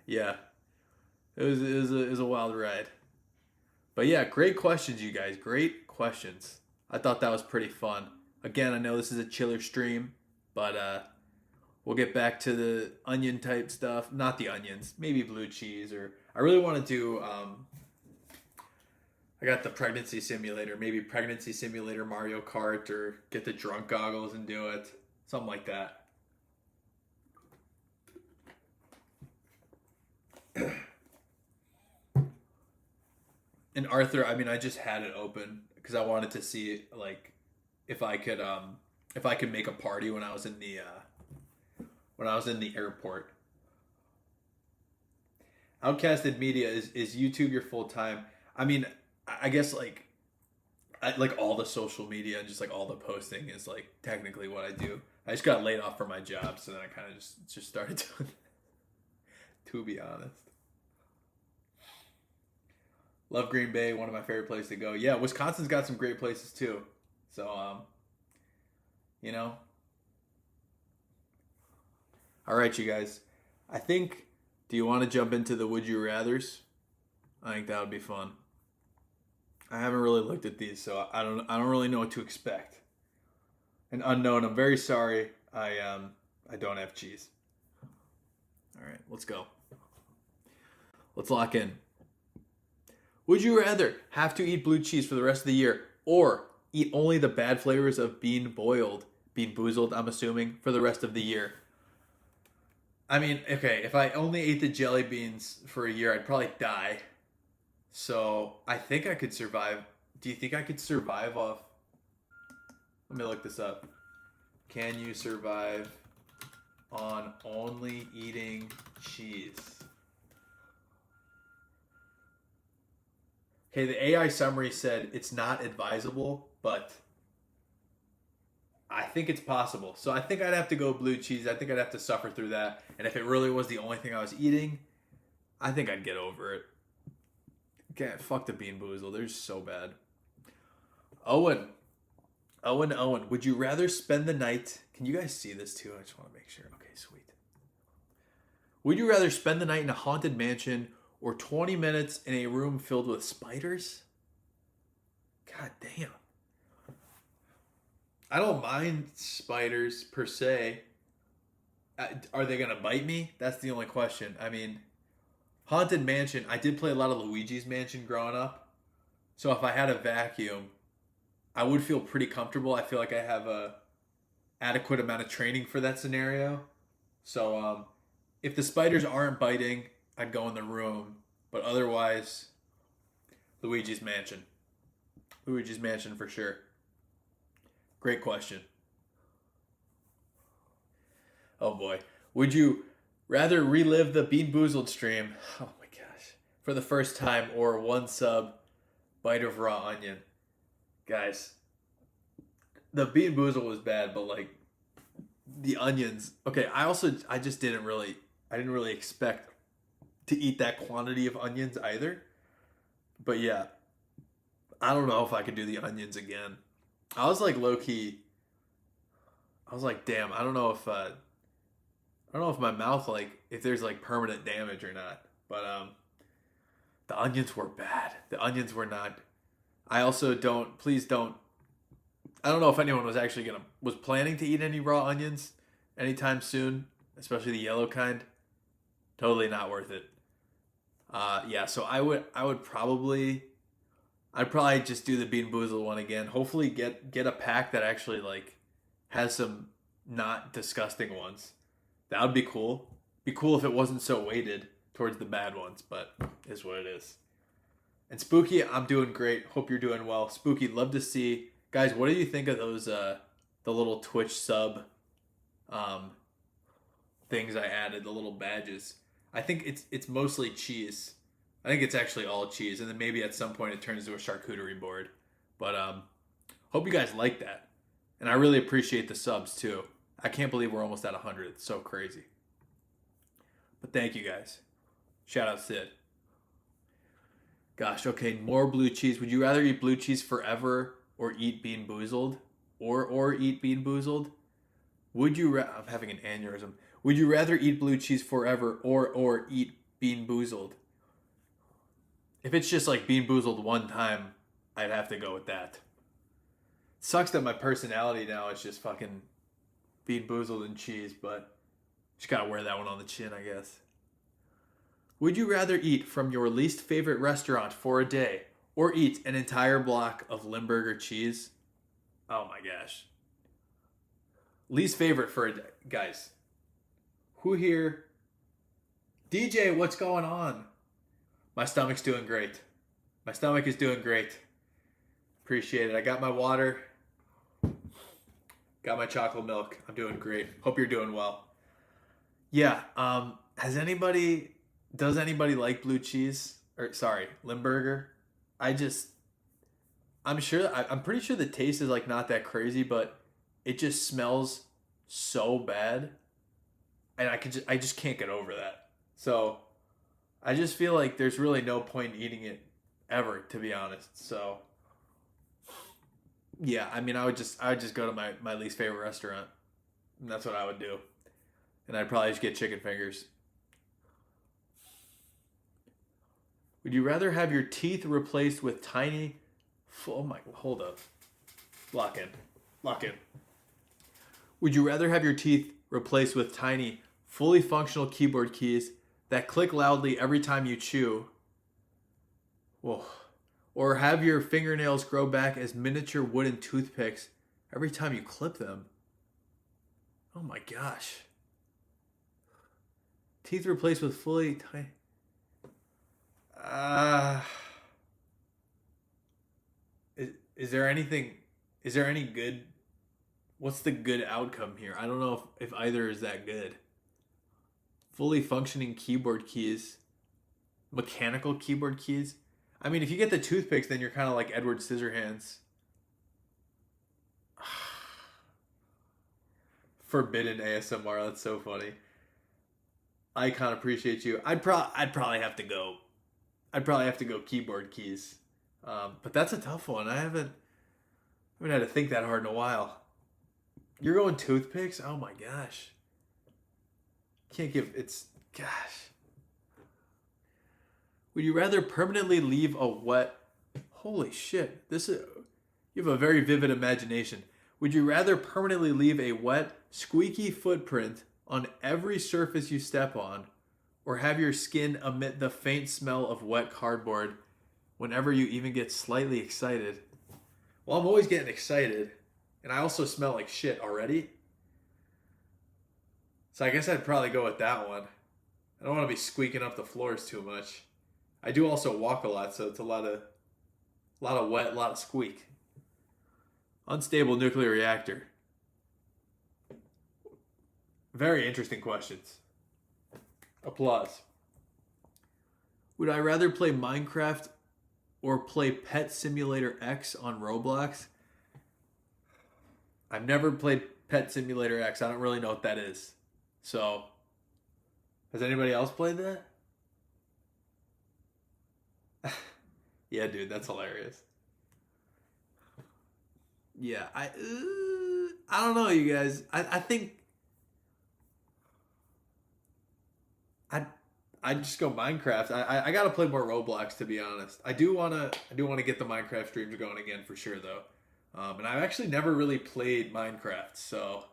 yeah, it was a wild ride. But yeah, great questions, you guys. Great questions. I thought that was pretty fun. Again, I know this is a chiller stream, but we'll get back to the onion type stuff. Not the onions, maybe blue cheese, or I really want to do. I got the pregnancy simulator, maybe pregnancy simulator Mario Kart, or get the drunk goggles and do it, something like that. And Arthur, I mean, I just had it open because I wanted to see like if I could if I could make a party when I was in the airport. Outcasted Media is YouTube your full time? I mean, I guess like all the social media and just like all the posting is like technically what I do. I just got laid off from my job, so then I kind of just started doing it, to be honest. Love Green Bay, one of my favorite places to go. Yeah, Wisconsin's got some great places too. So you know, all right, you guys. I think. Do you want to jump into the would you rather's? I think that would be fun. I haven't really looked at these, so I don't really know what to expect. An unknown. I'm very sorry. I don't have cheese. All right, let's go. Let's lock in. Would you rather have to eat blue cheese for the rest of the year or eat only the bad flavors of bean boozled, I'm assuming, for the rest of the year? I mean, okay, if I only ate the jelly beans for a year, I'd probably die. So I think I could survive. Do you think I could survive off? Let me look this up. Can you survive on only eating cheese? Okay, the AI summary said it's not advisable, but I think it's possible. So I think I'd have to go blue cheese. I think I'd have to suffer through that. And if it really was the only thing I was eating, I think I'd get over it. Okay, fuck the bean boozle. They're just so bad. Owen. Owen. Would you rather spend the night? Can you guys see this too? I just want to make sure. Okay, sweet. Would you rather spend the night in a haunted mansion or 20 minutes in a room filled with spiders? God damn. I don't mind spiders per se. Are they going to bite me? That's the only question. I mean, Haunted Mansion, I did play a lot of Luigi's Mansion growing up. So if I had a vacuum, I would feel pretty comfortable. I feel like I have a adequate amount of training for that scenario. So if the spiders aren't biting, I'd go in the room. But otherwise, Luigi's Mansion. Luigi's Mansion for sure. Great question. Oh boy. Would you rather relive the Bean Boozled stream, oh my gosh, for the first time or one sub bite of raw onion? Guys, the Bean Boozled was bad, but like the onions. Okay, I just I didn't really expect to eat that quantity of onions either. But yeah, I don't know if I could do the onions again. I was like low key. I was like, damn, I don't know if my mouth like if there's like permanent damage or not. But the onions were bad. The onions were not. I also don't. Please don't. I don't know if anyone was planning to eat any raw onions anytime soon, especially the yellow kind. Totally not worth it. Yeah. So I'd probably just do the Bean Boozled one again. Hopefully get a pack that actually like has some not disgusting ones. That would be cool. Be cool if it wasn't so weighted towards the bad ones, but is what it is. And Spooky, I'm doing great. Hope you're doing well. Spooky, love to see. Guys, what do you think of those the little Twitch sub um things I added, the little badges? I think it's mostly cheese. I think it's actually all cheese, and then maybe at some point it turns into a charcuterie board. But hope you guys like that. And I really appreciate the subs too. I can't believe we're almost at 100. It's so crazy. But thank you guys. Shout out Sid. Gosh, okay, more blue cheese. Would you rather eat blue cheese forever or eat Bean Boozled? Or eat Bean Boozled? I'm having an aneurysm. Would you rather eat blue cheese forever or eat Bean Boozled? If it's just like Bean Boozled one time, I'd have to go with that. Sucks that my personality now is just fucking Bean Boozled and cheese, but just gotta wear that one on the chin, I guess. Would you rather eat from your least favorite restaurant for a day or eat an entire block of Limburger cheese? Oh my gosh. Least favorite for a day. Guys, who here? DJ, what's going on? My stomach's doing great. My stomach is doing great. Appreciate it. I got my water. Got my chocolate milk. I'm doing great. Hope you're doing well. Yeah. Does anybody like blue cheese? Or sorry, Limburger? I'm pretty sure the taste is like not that crazy, but it just smells so bad, and I just can't get over that. So I just feel like there's really no point in eating it ever, to be honest. So yeah, I mean, I would just go to my least favorite restaurant, and that's what I would do, and I'd probably just get chicken fingers. Would you rather have your teeth replaced with tiny? Oh my! Hold up. Lock in. Lock in. Would you rather have your teeth replaced with tiny, fully functional keyboard keys that click loudly every time you chew? Whoa. Or have your fingernails grow back as miniature wooden toothpicks every time you clip them? Oh my gosh. Teeth replaced with fully tiny. Is there anything? Is there any good? What's the good outcome here? I don't know if either is that good. Fully functioning keyboard keys, mechanical keyboard keys. I mean, if you get the toothpicks, then you're kind of like Edward Scissorhands. Forbidden ASMR. That's so funny. Icon, appreciate you. I'd probably have to go. I'd probably have to go keyboard keys. But that's a tough one. I haven't had to think that hard in a while. You're going toothpicks? Oh my gosh. Can't give it's gosh. Would you rather permanently leave a wet holy shit. You have a very vivid imagination. Would you rather permanently leave a wet, squeaky footprint on every surface you step on, or have your skin emit the faint smell of wet cardboard whenever you even get slightly excited? Well, I'm always getting excited, and I also smell like shit already. So I guess I'd probably go with that one. I don't want to be squeaking up the floors too much. I do also walk a lot, so it's a lot of wet, a lot of squeak. Unstable nuclear reactor. Very interesting questions. Applause. Would I rather play Minecraft or play Pet Simulator X on Roblox? I've never played Pet Simulator X. I don't really know what that is. So, has anybody else played that? Yeah, dude, that's hilarious. Yeah, I don't know, you guys. I think I I just go Minecraft. I gotta play more Roblox, to be honest. I do wanna get the Minecraft streams going again for sure though. And I've actually never really played Minecraft, so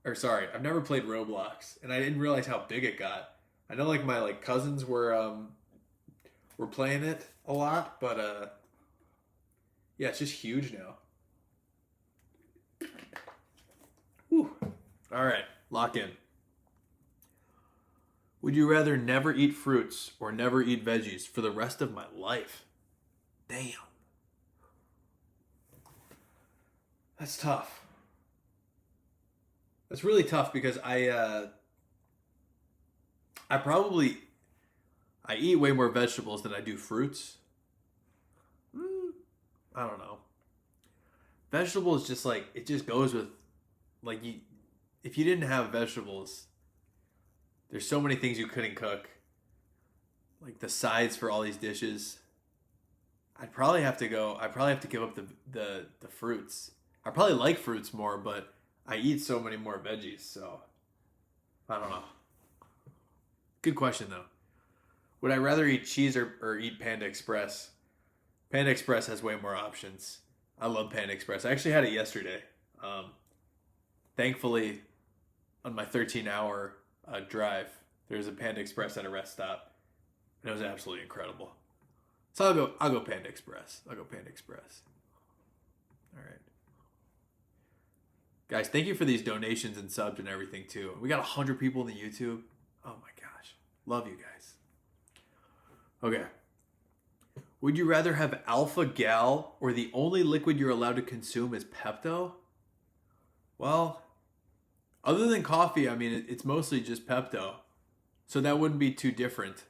or sorry, I've never played Roblox, and I didn't realize how big it got. I know like my like cousins were playing it a lot, but yeah, it's just huge now. Whew. All right, lock in. Would you rather never eat fruits or never eat veggies for the rest of my life? Damn, that's tough. That's really tough because I probably I eat way more vegetables than I do fruits. Mm, I don't know. Vegetables just like it just goes with like you if you didn't have vegetables, there's so many things you couldn't cook. Like the sides for all these dishes. I'd probably have to give up the fruits. I probably like fruits more, but I eat so many more veggies, so I don't know. Good question though. Would I rather eat cheese or eat Panda Express? Panda Express has way more options. I love Panda Express. I actually had it yesterday. Um, Thankfully, on my 13-hour drive, there's a Panda Express at a rest stop, and it was absolutely incredible. So I'll go Panda Express. I'll go Panda Express. All right, guys. Thank you for these donations and subs and everything too. We got 100 people in the YouTube. Oh my gosh, love you guys. Okay. Would you rather have Alpha Gal or the only liquid you're allowed to consume is Pepto? Well, other than coffee, I mean, it's mostly just Pepto. So that wouldn't be too different.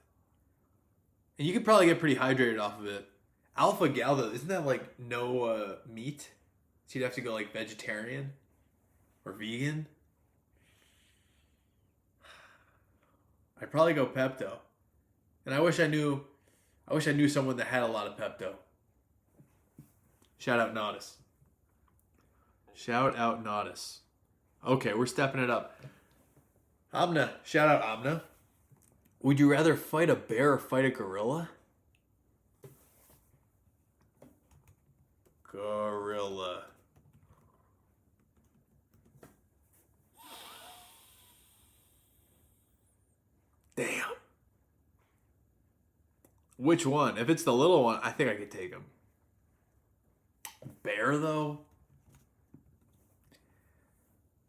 And you could probably get pretty hydrated off of it. Alpha Gal, though, isn't that like no meat? So you'd have to go like vegetarian or vegan? I'd probably go Pepto. And I wish I knew someone that had a lot of Pepto. Shout out Naudis. Shout out Naudis. Okay, we're stepping it up. Amna. Shout out Amna. Would you rather fight a bear or fight a gorilla? Gorilla. Damn. Which one? If it's the little one, I think I could take him. Bear though?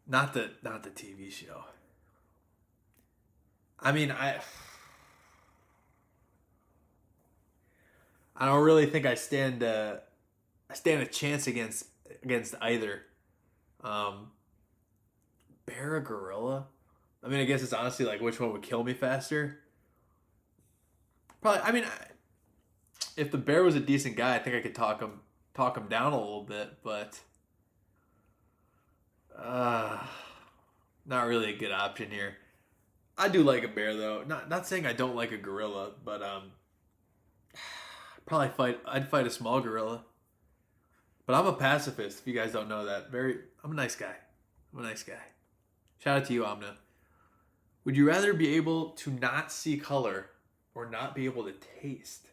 Not the TV show. I mean, I don't really think I stand a chance against either. Um, Bear or gorilla? I mean, I guess it's honestly like which one would kill me faster. Probably. I mean, if the bear was a decent guy, I think I could talk him down a little bit, but uh, not really a good option here. I do like a bear though. Not saying I don't like a gorilla, but I'd fight a small gorilla. But I'm a pacifist. If you guys don't know that, I'm a nice guy. I'm a nice guy. Shout out to you, Amna. Would you rather be able to not see color or not be able to taste?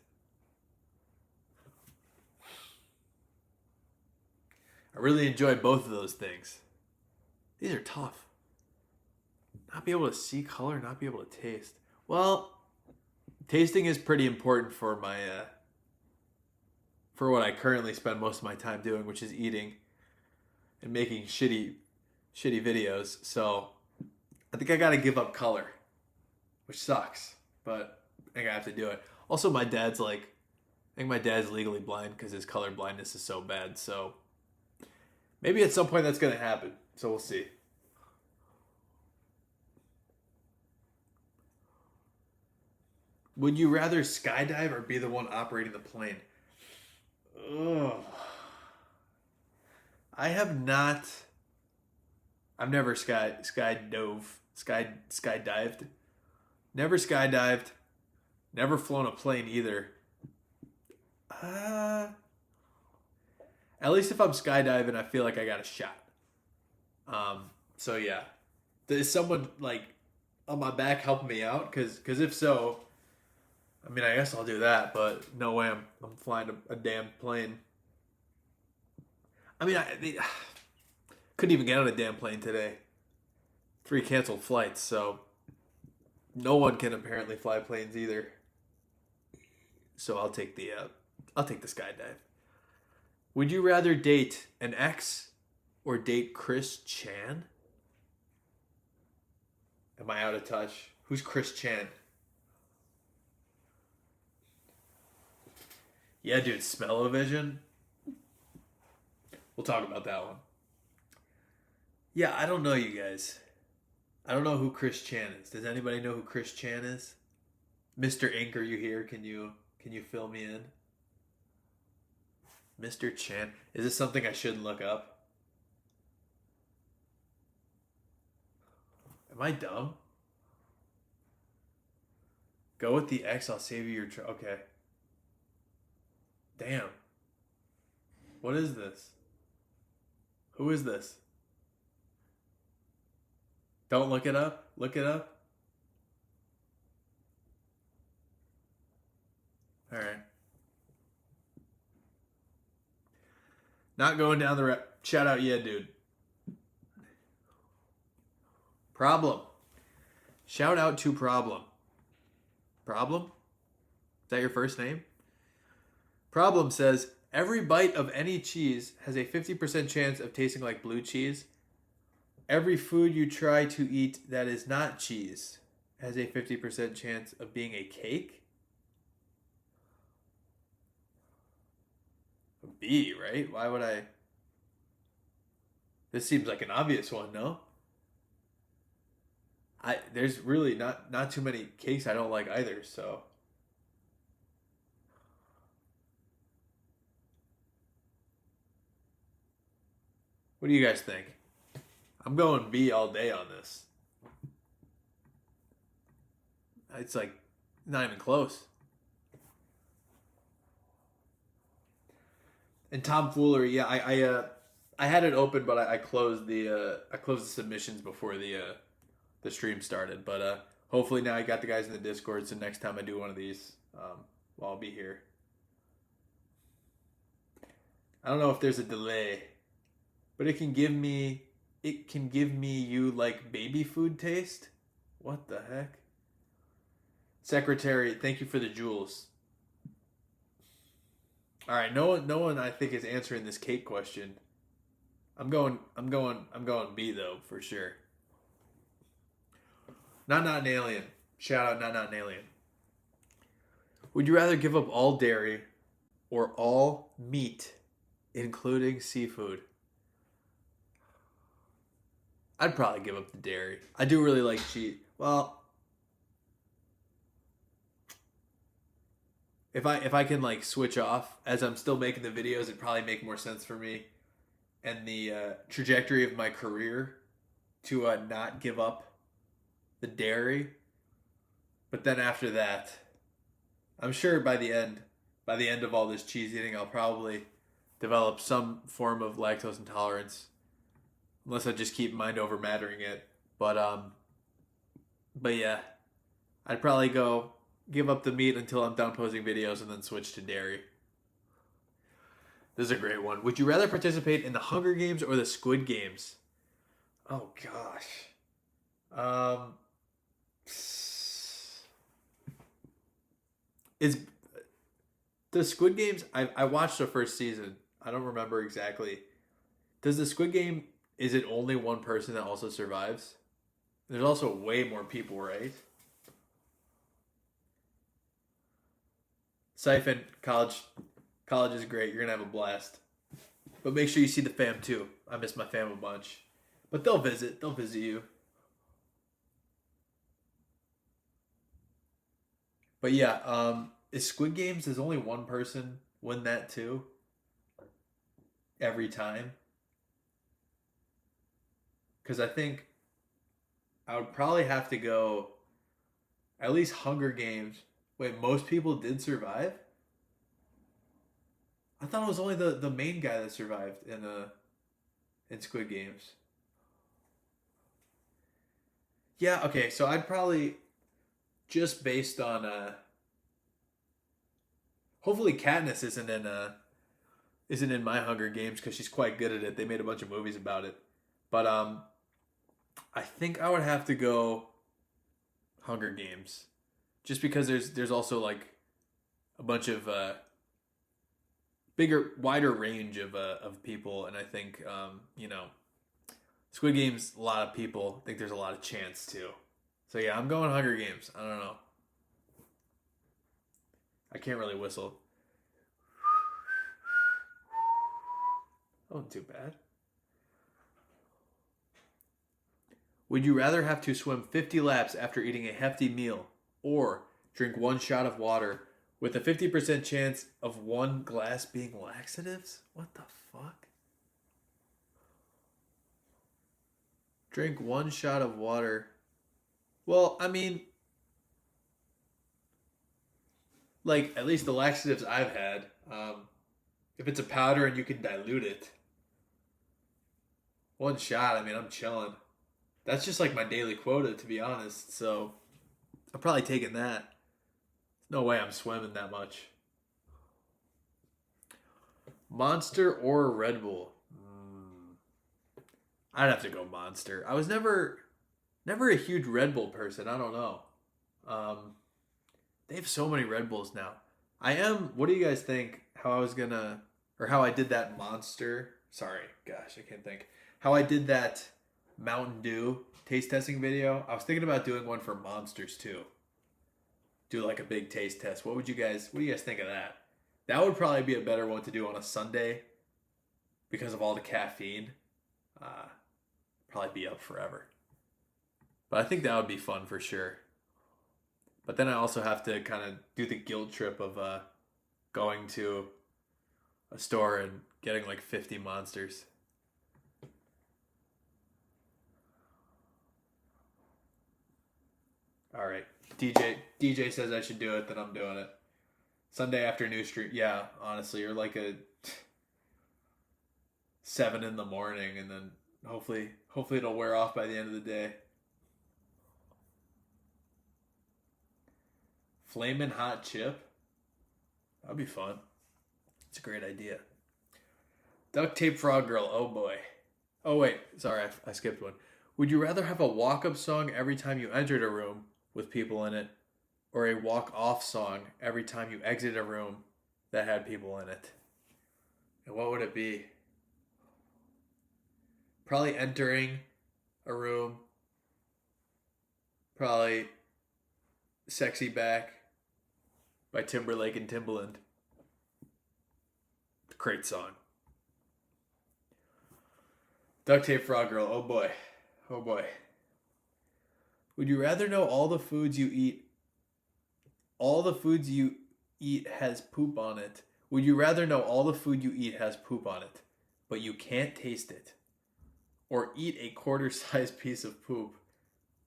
I really enjoy both of those things. These are tough. Not be able to see color, not be able to taste. Well, tasting is pretty important for my for what I currently spend most of my time doing, which is eating and making shitty videos. So I think I got to give up color, which sucks, but I think I have to do it. Also, I think my dad's legally blind because his color blindness is so bad. So maybe at some point that's gonna happen. So we'll see. Would you rather skydive or be the one operating the plane? Ugh. I have not. I've never skydived. Never skydived. Never flown a plane either. Uh, at least if I'm skydiving, I feel like I got a shot. So yeah, is someone like on my back helping me out? Cause if so, I mean, I guess I'll do that. But no way, I'm flying a damn plane. I mean, I couldn't even get on a damn plane today. 3 canceled flights, so no one can apparently fly planes either. So I'll take the skydive. Would you rather date an ex or date Chris Chan? Am I out of touch? Who's Chris Chan? Yeah, dude, Smell-O-Vision. We'll talk about that one. Yeah, I don't know you guys. I don't know who Chris Chan is. Does anybody know who Chris Chan is? Mr. Ink, are you here? Can you fill me in? Mr. Chan. Is this something I shouldn't look up? Am I dumb? Go with the X. I'll save you your. Okay. Damn. What is this? Who is this? Don't look it up. Look it up. All right. Not going down the shout out, yeah, dude. Problem. Shout out to Problem. Problem? Is that your first name? Problem says every bite of any cheese has a 50% chance of tasting like blue cheese. Every food you try to eat that is not cheese has a 50% chance of being a cake. B, right? Why would I? This seems like an obvious one, no? There's really not too many cakes I don't like either, so what do you guys think? I'm going B all day on this. It's like not even close. And tomfoolery, yeah, I had it open, but I closed the submissions before the stream started. But hopefully now I got the guys in the Discord, so next time I do one of these, well, I'll be here. I don't know if there's a delay, but it can give me you like baby food taste. What the heck? Secretary, thank you for the jewels. All right, no one I think is answering this cake question. I'm going B though for sure. Not an alien. Shout out not an alien. Would you rather give up all dairy or all meat, including seafood? I'd probably give up the dairy. I do really like cheese. Well, if I can like switch off as I'm still making the videos, it'd probably make more sense for me and the trajectory of my career to not give up the dairy. But then after that, I'm sure by the end of all this cheese eating, I'll probably develop some form of lactose intolerance, unless I just keep mind over mattering it. But yeah, I'd probably go give up the meat until I'm done posting videos and then switch to dairy. This is a great one. Would you rather participate in the Hunger Games or the Squid Games? Oh gosh. Is the Squid Games? I watched the first season. I don't remember exactly. Does the Squid Game? Is it only one person that also survives? There's also way more people, right? Siphon, college is great. You're gonna have a blast. But make sure you see the fam too. I miss my fam a bunch. But they'll visit. They'll visit you. But yeah, is Squid Games, does only one person win that too? Every time? because I think I would probably have to go at least Hunger Games. Wait, most people did survive? I thought it was only the main guy that survived in Squid Games. Yeah, okay, so I'd probably just based on hopefully Katniss isn't in my Hunger Games because she's quite good at it. They made a bunch of movies about it. But I think I would have to go Hunger Games. Just because there's also like a bunch of bigger, wider range of people, and I think Squid Games. A lot of people think there's a lot of chance too. So yeah, I'm going Hunger Games. I don't know. I can't really whistle. Oh, too bad. Would you rather have to swim 50 laps after eating a hefty meal, or drink one shot of water with a 50% chance of one glass being laxatives? What the fuck? Drink one shot of water. Well, I mean, like, at least the laxatives I've had, if it's a powder and you can dilute it, one shot, I mean, I'm chilling. That's just like my daily quota, to be honest. So I'm probably taking that. No way I'm swimming that much. Monster or Red Bull? I'd have to go Monster. I was never a huge Red Bull person. I don't know. Um, they have so many Red Bulls now. I am. What do you guys think? How I was gonna, or how I did that Monster? Sorry, gosh, I can't think. How I did that Mountain Dew taste testing video. I was thinking about doing one for Monsters too. Do like a big taste test. What do you guys think of that? That would probably be a better one to do on a Sunday because of all the caffeine. Uh, Probably be up forever. But I think that would be fun for sure. But then I also have to kind of do the guilt trip of going to a store and getting like 50 monsters. All right. DJ says I should do it, then I'm doing it. Sunday afternoon stream. Yeah, honestly, or like a 7 in the morning, and then hopefully it'll wear off by the end of the day. Flamin' hot chip. That'd be fun. It's a great idea. Duct tape frog girl. Oh boy. Oh wait, sorry, I skipped one. Would you rather have a walk-up song every time you entered a room with people in it, or a walk-off song every time you exit a room that had people in it? And what would it be? Probably entering a room. Probably Sexy Back by Timberlake and Timbaland. Great song. Duct tape frog girl. Oh boy. Oh boy. Would you rather know all the foods you eat has poop on it? Would you rather know all the food you eat has poop on it, but you can't taste it? Or eat a quarter-sized piece of poop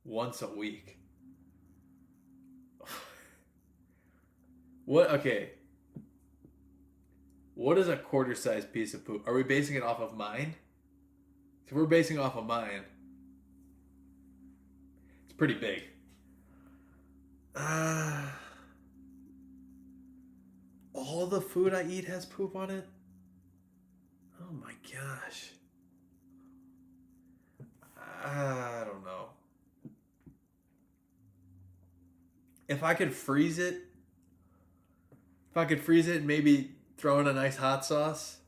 once a week? What? Okay. What is a quarter-sized piece of poop? Are we basing it off of mine? If we're basing it off of mine, it's pretty big. Uh, all the food I eat has poop on it? Oh my gosh. I don't know. If I could freeze it, and maybe throw in a nice hot sauce,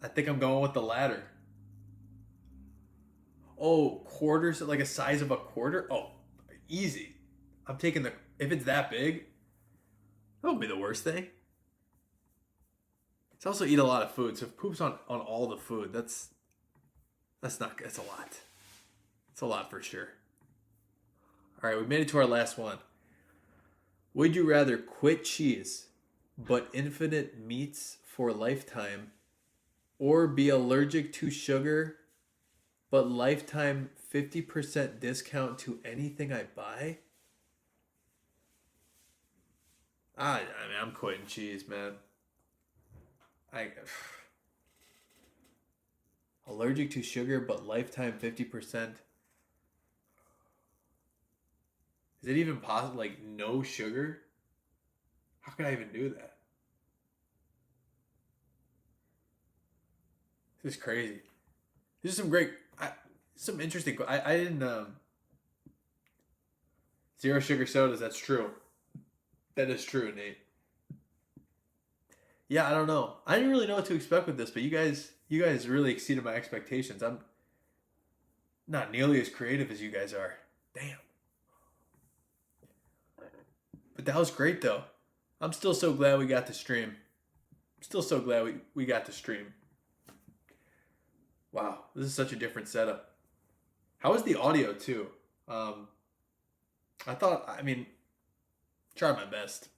I think I'm going with the latter. Oh, quarters, like a size of a quarter? Oh, easy. I'm taking if it's that big, that won't be the worst thing. It's also eat a lot of food, so if poop's on all the food, that's not good. It's a lot. It's a lot for sure. All right, we made it to our last one. Would you rather quit cheese, but infinite meats for a lifetime, or be allergic to sugar, but lifetime 50% discount to anything I buy. I mean, I'm quitting cheese, man. I allergic to sugar, but lifetime 50%. Is it even possible? Like no sugar? How can I even do that? This is crazy. This is some great, some interesting. I didn't zero sugar sodas. That's true. That is true, Nate. Yeah, I don't know. I didn't really know what to expect with this, but you guys really exceeded my expectations. I'm not nearly as creative as you guys are. Damn. But that was great though. I'm still so glad we got to stream. I'm still so glad we got to stream. Wow, this is such a different setup. How was the audio too? Um, I mean, try my best.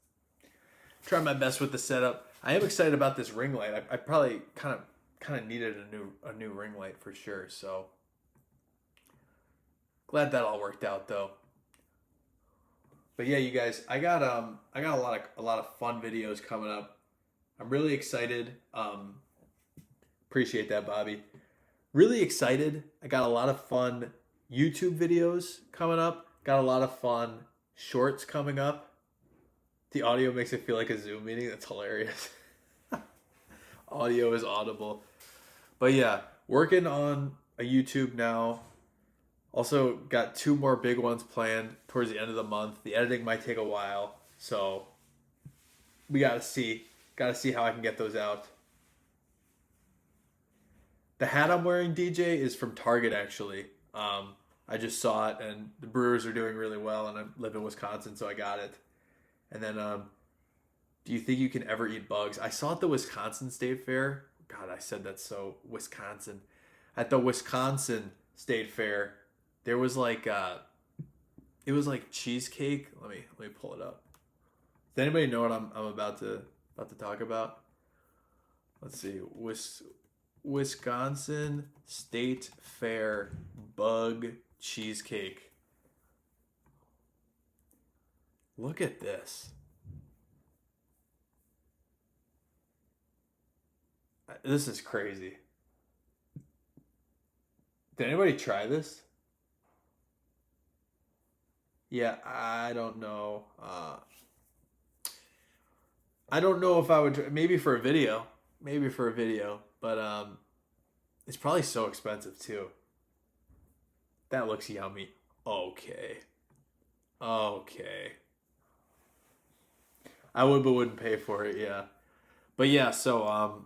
Try my best with the setup. I am excited about this ring light. I probably kind of needed a new ring light for sure. So glad that all worked out though. But yeah, you guys, I got a lot of fun videos coming up. I'm really excited. Appreciate that, Bobby. Really excited. I got a lot of fun YouTube videos coming up. Got a lot of fun shorts coming up. The audio makes it feel like a Zoom meeting. That's hilarious. Audio is audible. But yeah, working on a YouTube now. Also got two more big ones planned towards the end of the month. The editing might take a while, so we gotta see. Gotta see how I can get those out. The hat I'm wearing, DJ, is from Target actually. I just saw it, and the Brewers are doing really well, and I live in Wisconsin, so I got it. And then, do you think you can ever eat bugs? I saw at the Wisconsin State Fair. God, I said that so Wisconsin. At the Wisconsin State Fair, there was like it was like cheesecake. Let me pull it up. Does anybody know what I'm about to talk about? Let's see. Wisconsin State Fair bug cheesecake. Look at this. This is crazy. Did anybody try this? Yeah, I don't know. I don't know if I would maybe for a video, maybe for a video, but it's probably so expensive too. That looks yummy. Okay. Okay. I would but wouldn't pay for it, yeah. But yeah, so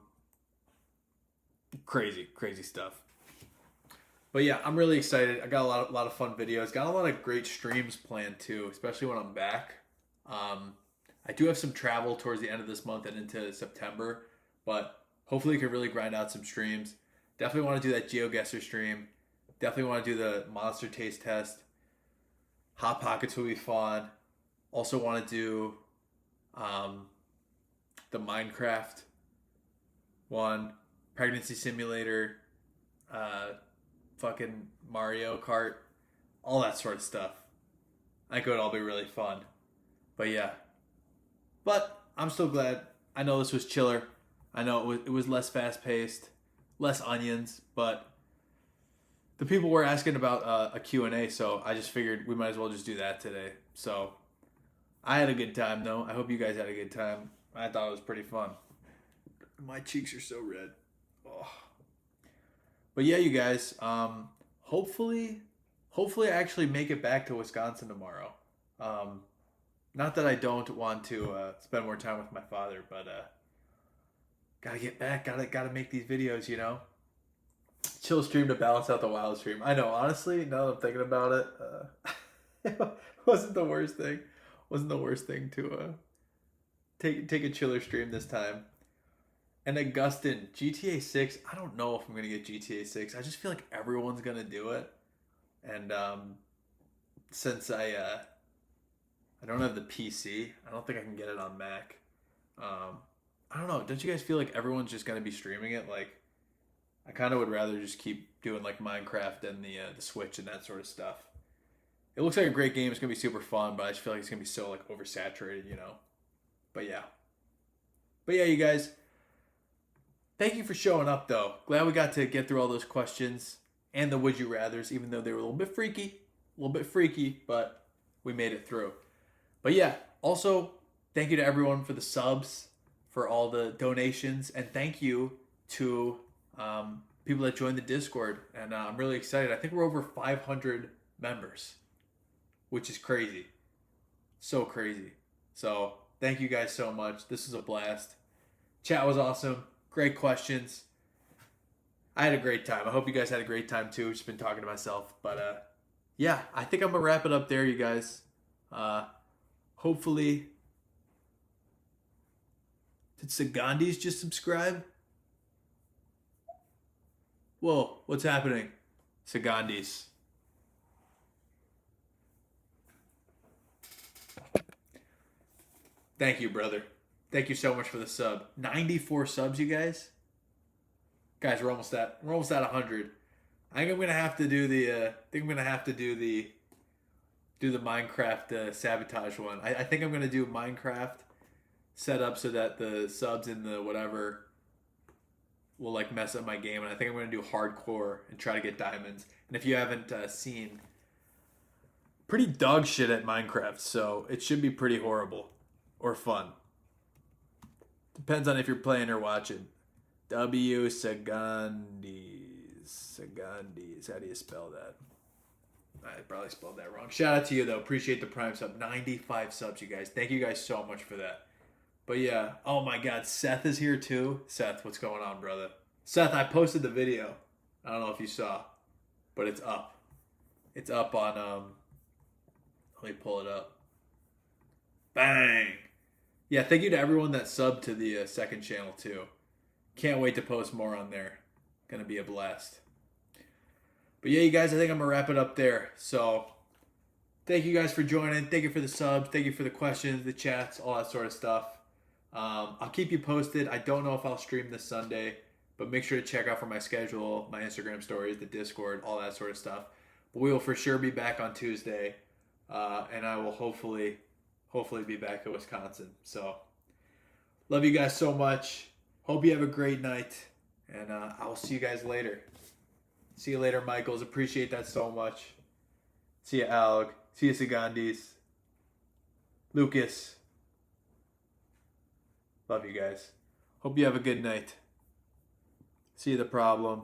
crazy stuff. But yeah, I'm really excited. I got a lot of fun videos. Got a lot of great streams planned too, especially when I'm back. Um, I do have some travel towards the end of this month and into September, but hopefully, we can really grind out some streams. Definitely want to do that GeoGuessr stream. Definitely want to do the monster taste test. Hot Pockets will be fun. Also want to do um, the Minecraft one, pregnancy simulator, uh, fucking Mario Kart, all that sort of stuff. I think it would all be really fun. But yeah, but I'm still glad. I know this was chiller. I know it was less fast paced, less onions, but the people were asking about a Q&A, so I just figured we might as well just do that today. So I had a good time though. I hope you guys had a good time. I thought it was pretty fun. My cheeks are so red. Oh. But yeah, you guys. Hopefully, I actually make it back to Wisconsin tomorrow. Um, Not that I don't want to spend more time with my father, but gotta get back. Gotta make these videos. Chill stream to balance out the wild stream. I know. Honestly, now that I'm thinking about it, it wasn't the worst thing. Wasn't the worst thing to take a chiller stream this time. And Augustin, GTA 6, I don't know if I'm going to get GTA 6. I just feel like everyone's going to do it. And since I don't have the PC, I don't think I can get it on Mac. I don't know. Don't you guys feel like everyone's just going to be streaming it? Like, I kind of would rather just keep doing like Minecraft and the Switch and that sort of stuff. It looks like a great game. It's gonna be super fun, but I just feel like it's gonna be so like oversaturated, you know. But yeah, you guys. Thank you for showing up, though. Glad we got to get through all those questions and the would you rather's, even though they were a little bit freaky, but we made it through. But yeah, also thank you to everyone for the subs, for all the donations, and thank you to people that joined the Discord. And I'm really excited. I think we're over 500 members, which is crazy. So crazy. So thank you guys so much. This was a blast. Chat was awesome. Great questions. I had a great time. I hope you guys had a great time too. Just been talking to myself. But yeah, I think I'm going to wrap it up there, you guys. Hopefully. Did Sagandis just subscribe? Whoa, what's happening? Sagandis. Thank you, brother. Thank you so much for the sub. 94 subs, you guys. Guys, we're almost at 100. I think I'm gonna have to do the do the Minecraft sabotage one. I think I'm gonna do Minecraft set up so that the subs in the whatever will like mess up my game, and I think I'm gonna do hardcore and try to get diamonds. And if you haven't seen, pretty dog shit at Minecraft, so it should be pretty horrible or fun. Depends on if you're playing or watching. W. Sagandis. Sagandis. How do you spell that? I probably spelled that wrong. Shout out to you, though. Appreciate the Prime sub. 95 subs, you guys. Thank you guys so much for that. But yeah. Oh my god. Seth is here, too. Seth, what's going on, brother? Seth, I posted the video. I don't know if you saw. But it's up. It's up on... Let me pull it up. Bang! Yeah, thank you to everyone that subbed to the second channel, too. Can't wait to post more on there. Gonna be a blast. But yeah, you guys, I think I'm gonna wrap it up there. So, thank you guys for joining. Thank you for the subs. Thank you for the questions, the chats, all that sort of stuff. I'll keep you posted. I don't know if I'll stream this Sunday, but make sure to check out for my schedule, my Instagram stories, the Discord, all that sort of stuff. But we will for sure be back on Tuesday, and I will hopefully be back in Wisconsin. So, love you guys so much. Hope you have a great night. And I will see you guys later. See you later, Michaels. Appreciate that so much. See you, Alec. See you, Sagandis. Lucas. Love you guys. Hope you have a good night. See you, The Problem.